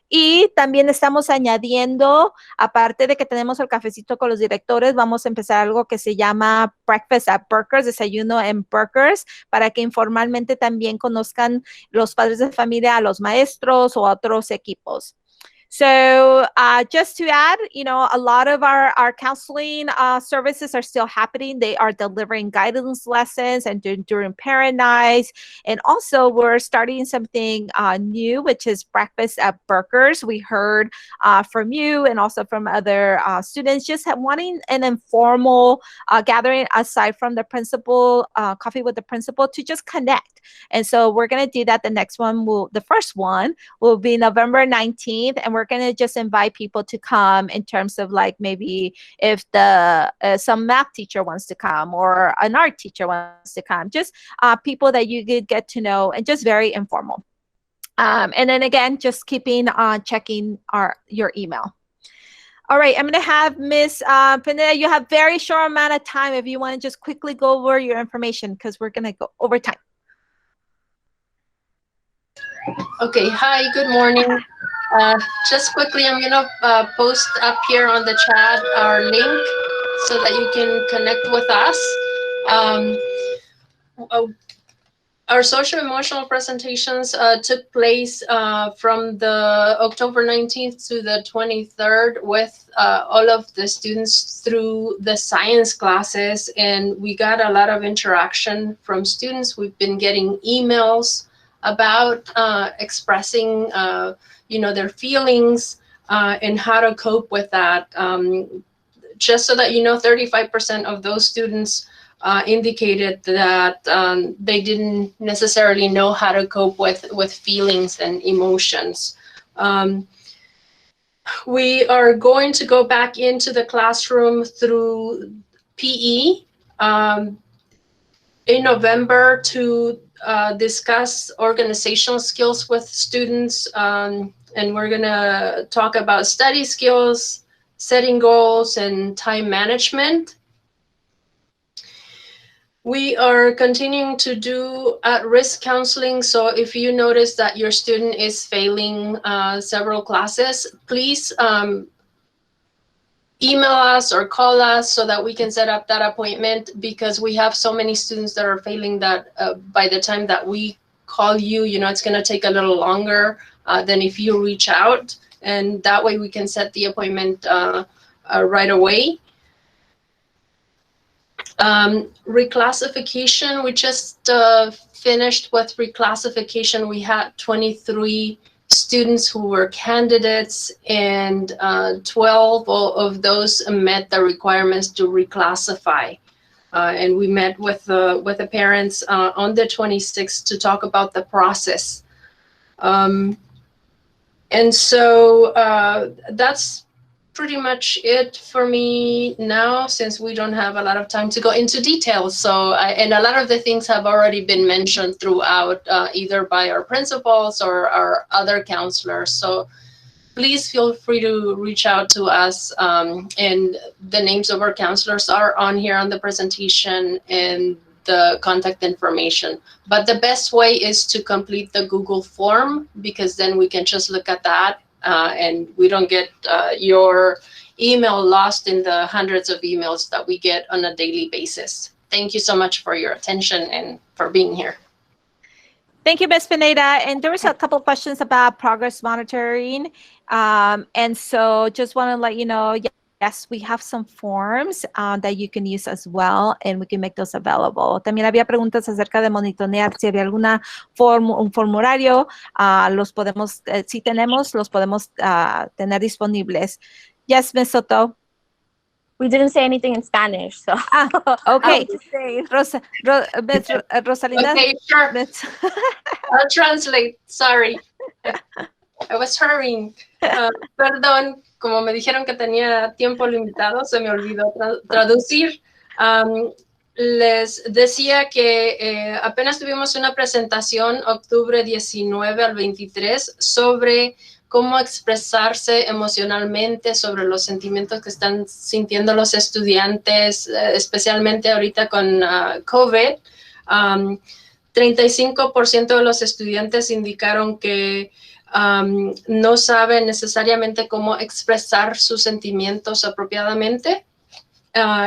Y también estamos añadiendo, aparte de que tenemos el cafecito con los directores, vamos a empezar algo que se llama Breakfast at Brookhurst, desayuno en Brookhurst, para que informalmente también conozcan los padres de familia a los maestros o a otros equipos. So just to add, a lot of our counseling services are still happening. They are delivering guidance lessons and during parent nights. And also we're starting something new, which is Breakfast at Brookhurst. We heard from you and also from other students just wanting an informal gathering aside from the principal, coffee with the principal, to just connect. And so we're going to do that. The first one will be November 19th. And we're going to just invite people to come in terms of like maybe if some math teacher wants to come or an art teacher wants to come, just people that you could get to know, and just very informal. And then again, just keeping on checking your email. All right, I'm going to have Miss Pineda. You have very short amount of time if you want to just quickly go over your information, because we're going to go over time. Okay, hi, good morning. Just quickly, I'm gonna post up here on the chat our link so that you can connect with us. Our social emotional presentations took place from the October 19th to the 23rd with all of the students through the science classes, and we got a lot of interaction from students. We've been getting emails about expressing their feelings and how to cope with that. Just so that 35% of those students indicated that they didn't necessarily know how to cope with feelings and emotions. We are going to go back into the classroom through PE in November to discuss organizational skills with students, and we're going to talk about study skills, setting goals, and time management. We are continuing to do at-risk counseling. So if you notice that your student is failing several classes, please email us or call us so that we can set up that appointment, because we have so many students that are failing that by the time that we call you, it's going to take a little longer than if you reach out, and that way we can set the appointment right away. Reclassification, we just finished with reclassification. We had 23 students who were candidates, and 12 of those met the requirements to reclassify. And we met with the parents on the 26th to talk about the process. And so that's pretty much it for me now, since we don't have a lot of time to go into details. So, and a lot of the things have already been mentioned throughout, either by our principals or our other counselors. So please feel free to reach out to us. And the names of our counselors are on here on the presentation and the contact information. But the best way is to complete the Google form, because then we can just look at that and we don't get your email lost in the hundreds of emails that we get on a daily basis. Thank you so much for your attention and for being here. Thank you, Ms. Pineda. And there was a couple of questions about progress monitoring. And so just want to let you know, yes, we have some forms that you can use as well, and we can make those available. También había preguntas acerca de monitorear si había alguna un formulario. Los podemos, si tenemos, los podemos tener disponibles. Yes, Ms. Soto. We didn't say anything in Spanish, so. Okay. Rosalinda. Okay, sure. I'll translate. Sorry. I was hurrying. Perdón, como me dijeron que tenía tiempo limitado, se me olvidó traducir. Les decía que apenas tuvimos una presentación octubre 19 al 23 sobre cómo expresarse emocionalmente, sobre los sentimientos que están sintiendo los estudiantes, especialmente ahorita con COVID. 35% de los estudiantes indicaron que no saben necesariamente cómo expresar sus sentimientos apropiadamente.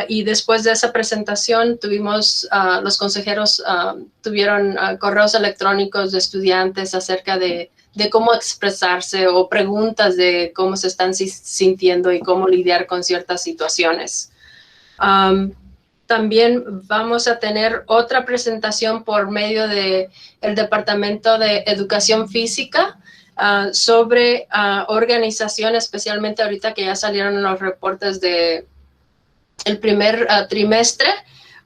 Y después de esa presentación tuvimos, los consejeros tuvieron correos electrónicos de estudiantes acerca de cómo expresarse o preguntas de cómo se están sintiendo y cómo lidiar con ciertas situaciones. También vamos a tener otra presentación por medio del Departamento de Educación Física sobre organización, especialmente ahorita que ya salieron los reportes del primer trimestre.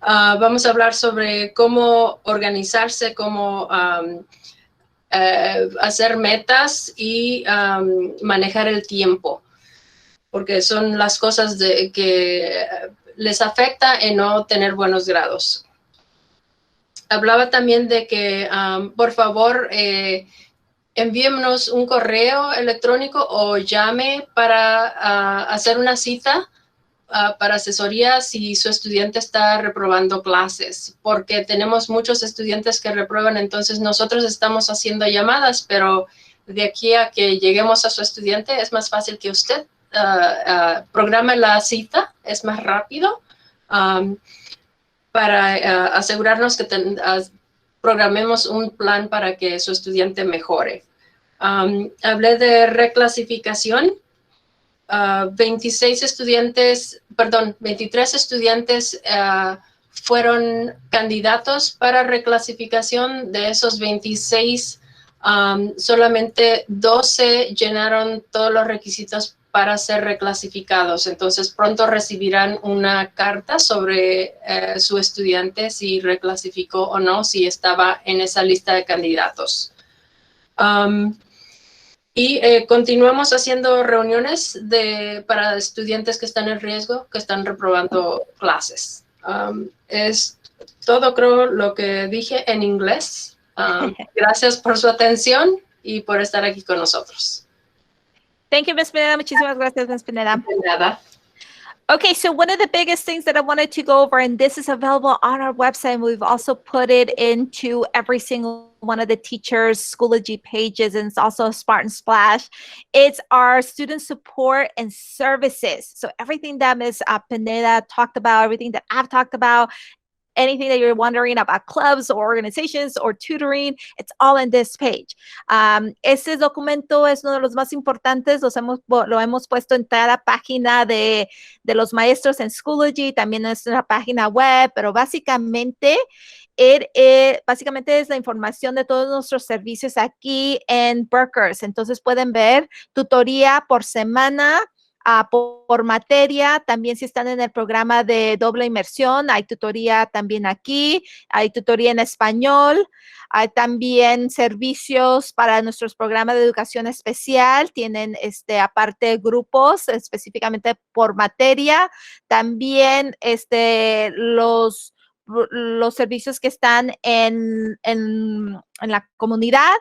Vamos a hablar sobre cómo organizarse, cómo hacer metas y manejar el tiempo, porque son las cosas que les afecta en no tener buenos grados. Hablaba también de que, por favor, envíennos un correo electrónico o llame para hacer una cita para asesoría si su estudiante está reprobando clases, porque tenemos muchos estudiantes que reprueban, entonces nosotros estamos haciendo llamadas, pero de aquí a que lleguemos a su estudiante es más fácil que usted programe la cita, es más rápido, para asegurarnos que programemos un plan para que su estudiante mejore. Hablé de reclasificación. 23 estudiantes fueron candidatos para reclasificación. De esos 26, solamente 12 llenaron todos los requisitos para ser reclasificados. Entonces, pronto recibirán una carta sobre su estudiante, si reclasificó o no, si estaba en esa lista de candidatos. Y continuamos haciendo reuniones para estudiantes que están en riesgo, que están reprobando clases. Es todo, creo, lo que dije en inglés. Gracias por su atención y por estar aquí con nosotros. Thank you, Ms. Pineda. Muchísimas gracias, Ms. Pineda. De nada. Okay, so one of the biggest things that I wanted to go over, and this is available on our website, and we've also put it into every single one of the teachers' Schoology pages, and it's also a Spartan Splash. It's our student support and services. So everything that Ms. Pineda talked about, everything that I've talked about, anything that you're wondering about clubs or organizations or tutoring, it's all in this page. Este documento es uno de los más importantes, lo hemos puesto en cada página de los maestros en Schoology, también en nuestra página web, pero básicamente es la información de todos nuestros servicios aquí en Brookhurst. Entonces pueden ver tutoría por semana, por materia. También si están en el programa de doble inmersión, hay tutoría también aquí, hay tutoría en español. Hay también servicios para nuestros programas de educación especial. Tienen aparte grupos específicamente por materia. También los servicios que están en la comunidad.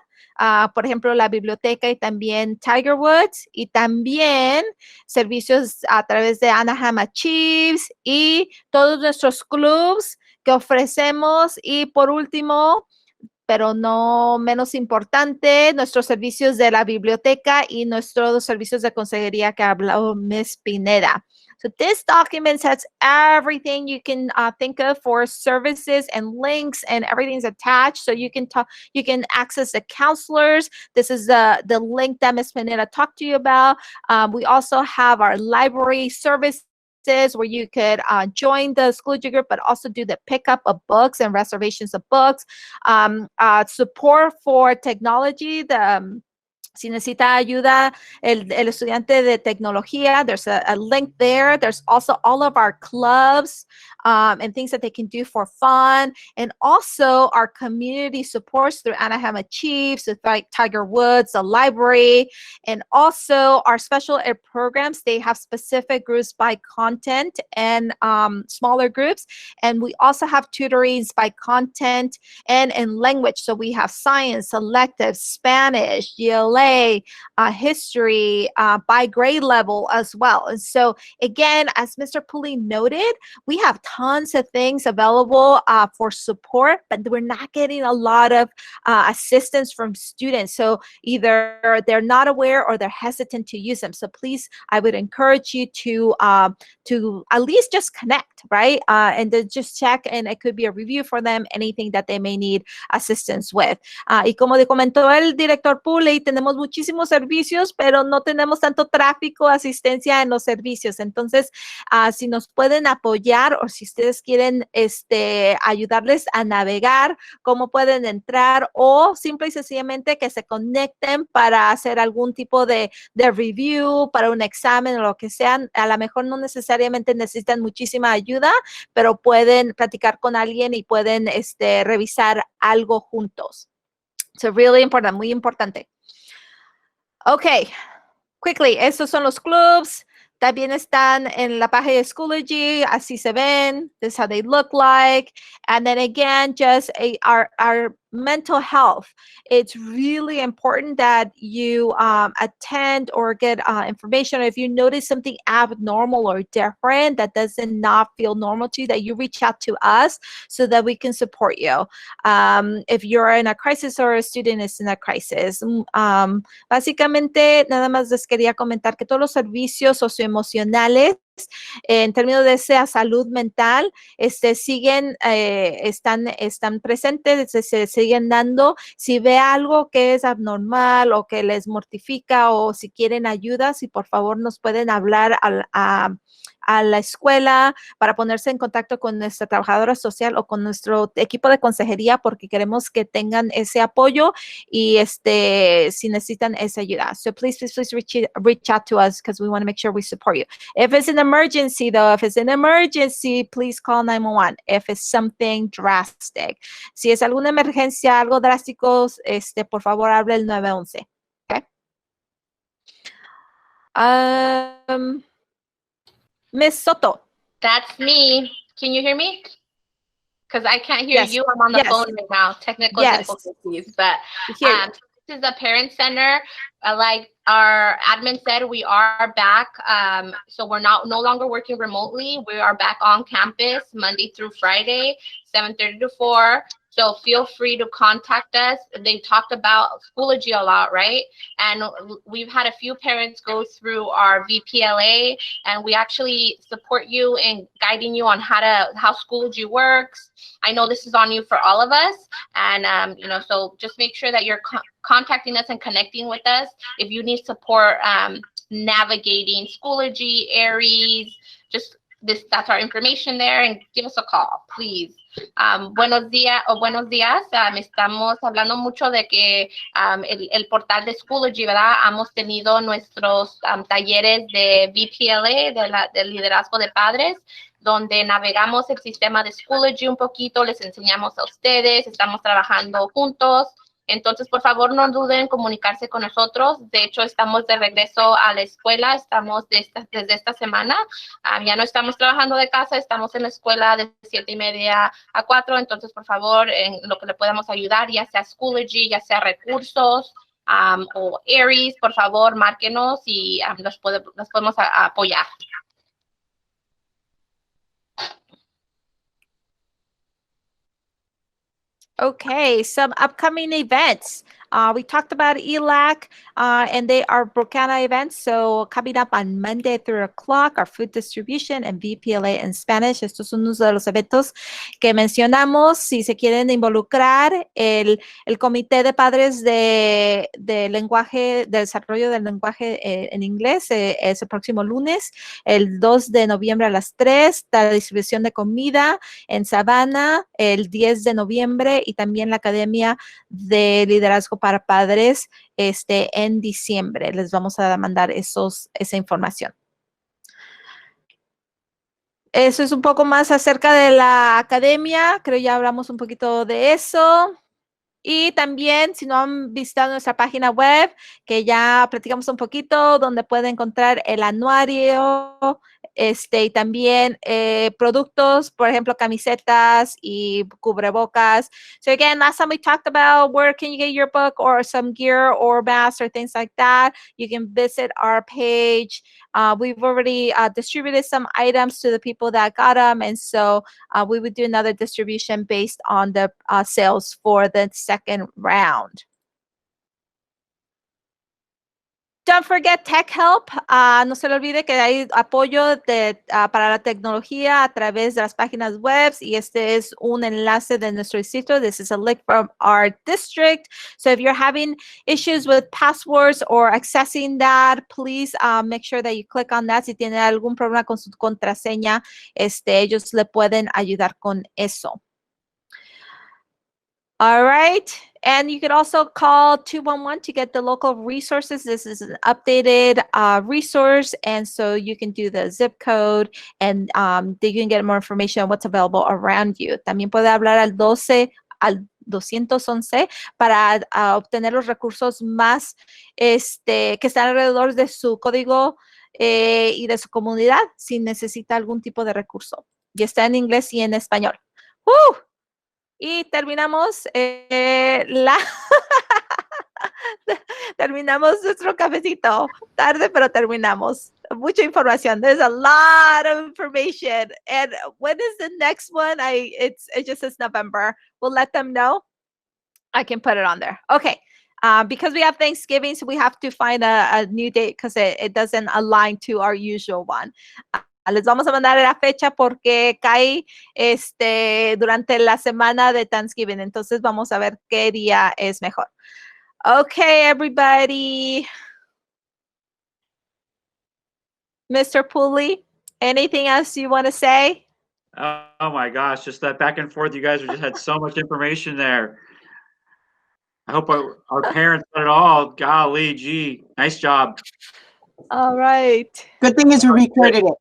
Por ejemplo, la biblioteca y también Tiger Woods, y también servicios a través de Anaheim Achieves y todos nuestros clubs que ofrecemos. Y por último, pero no menos importante, nuestros servicios de la biblioteca y nuestros servicios de consejería que habló Ms. Pineda. So this document has everything you can think of for services and links, and everything's attached. So you can access the counselors. This is the link that Ms. Pineda talked to you about. We also have our library service where you could join the Schoology group, but also do the pickup of books and reservations of books. Support for technology. Si necesita ayuda el estudiante de tecnología, there's a link there. There's also all of our clubs and things that they can do for fun. And also our community supports through Anaheim Achieves, with like Tiger Woods, the library, and also our special ed programs. They have specific groups by content and smaller groups. And we also have tutorings by content and in language. So we have science, elective, Spanish, GLA, history by grade level as well. And so again, as Mr. Pulley noted, we have tons of things available for support, but we're not getting a lot of assistance from students. So either they're not aware or they're hesitant to use them. So please, I would encourage you to at least just connect, right? And to just check, and it could be a review for them, anything that they may need assistance with. Y como comentó el director Pulley, tenemos muchísimos servicios, pero no tenemos tanto tráfico, asistencia en los servicios. Entonces, si nos pueden apoyar, o si ustedes quieren ayudarles a navegar, cómo pueden entrar, o simple y sencillamente que se conecten para hacer algún tipo de review, para un examen o lo que sea. A lo mejor no necesariamente necesitan muchísima ayuda, pero pueden platicar con alguien y pueden revisar algo juntos. So really important, muy importante. Okay, quickly, estos son los clubs. También están en la página de Schoology, así se ven. This is how they look like. And then again, just our mental health. It's really important that you attend or get information. If you notice something abnormal or different that doesn't not feel normal to you, that you reach out to us so that we can support you. If you're in a crisis or a student is in a crisis. Básicamente, nada más les quería comentar que todos los servicios socioemocionales en términos de esa salud mental, siguen, están presentes, se siguen dando. Si ve algo que es abnormal o que les mortifica, o si quieren ayuda, si por favor nos pueden hablar a la escuela para ponerse en contacto con nuestra trabajadora social o con nuestro equipo de consejería, porque queremos que tengan ese apoyo y si necesitan esa ayuda. So please reach out to us, because we want to make sure we support you. If it's an emergency, though, if it's an emergency, please call 911. If it's something drastic. Si es alguna emergencia, algo drástico, por favor, hable el 911. Okay. Miss Soto. That's me. Can you hear me? Because I can't hear you. I'm on the phone right now. Technical difficulties. But this is the Parent Center. Like our admin said, we are back. So we're no longer working remotely. We are back on campus Monday through Friday, 7:30 to 4. So feel free to contact us. They talked about Schoology a lot, right? And we've had a few parents go through our VPLA, and we actually support you in guiding you on how Schoology works. I know this is on you for all of us, and so just make sure that you're contacting us and connecting with us if you need support navigating Schoology, Aries. Just that's our information there, and give us a call, please. Buenos días. Estamos hablando mucho de que el portal de Schoology, ¿verdad? Hemos tenido nuestros talleres de BPLA, del liderazgo de padres, donde navegamos el sistema de Schoology un poquito, les enseñamos a ustedes, estamos trabajando juntos. Entonces, por favor, no duden en comunicarse con nosotros. De hecho, estamos de regreso a la escuela. Estamos desde esta semana. Ya no estamos trabajando de casa. Estamos en la escuela de 7:30 a 4. Entonces, por favor, en lo que le podamos ayudar, ya sea Schoology, ya sea recursos o Aries, por favor, márquenos y los podemos apoyar. Okay, some upcoming events. We talked about ELAC, and they are Brookanna events. So coming up on Monday at 3 o'clock, our food distribution and VPLA in Spanish. Estos son unos de los eventos que mencionamos. Si se quieren involucrar, el Comité de Padres de Lenguaje, de Desarrollo del Lenguaje en Inglés, es el próximo lunes, el 2 de noviembre a las 3, la distribución de comida en Savanna, el 10 de noviembre, y también la Academia de Liderazgo para Padres en diciembre. Les vamos a mandar esa información. Eso es un poco más acerca de la academia. Creo ya hablamos un poquito de eso. Y también, si no han visitado nuestra página web, que ya platicamos un poquito, donde pueden encontrar el anuario, y también productos, por ejemplo, camisetas y cubrebocas. So again, last time we talked about where can you get your book or some gear or masks or things like that. You can visit our page. We've already distributed some items to the people that got them, and so we would do another distribution based on the sales for the second round. Don't forget Tech Help. No se le olvide que hay apoyo para la tecnología a través de las páginas web, y este es un enlace de nuestro sitio. This is a link from our district. So if you're having issues with passwords or accessing that, please make sure that you click on that. Si tiene algún problema con su contraseña, ellos le pueden ayudar con eso. All right. And you could also call 211 to get the local resources. This is an updated resource, and so you can do the zip code, and you can get more information on what's available around you. También puede hablar al 211 para obtener los recursos más que están alrededor de su código y de su comunidad, si necesita algún tipo de recurso. Y está en inglés y en español. Y terminamos terminamos nuestro cafecito. Tarde, pero terminamos. Mucha información. There's a lot of information. And when is the next one? It just says November. We'll let them know. I can put it on there. Okay. Because we have Thanksgiving, so we have to find a new date because it doesn't align to our usual one. Les vamos a mandar la fecha porque cae durante la semana de Thanksgiving. Entonces vamos a ver qué día es mejor. Okay, everybody. Mr. Pooley, anything else you want to say? Oh my gosh, just that back and forth. You guys just had so much information there. I hope our parents got it all. Golly gee, nice job. All right. Good thing is we recorded it.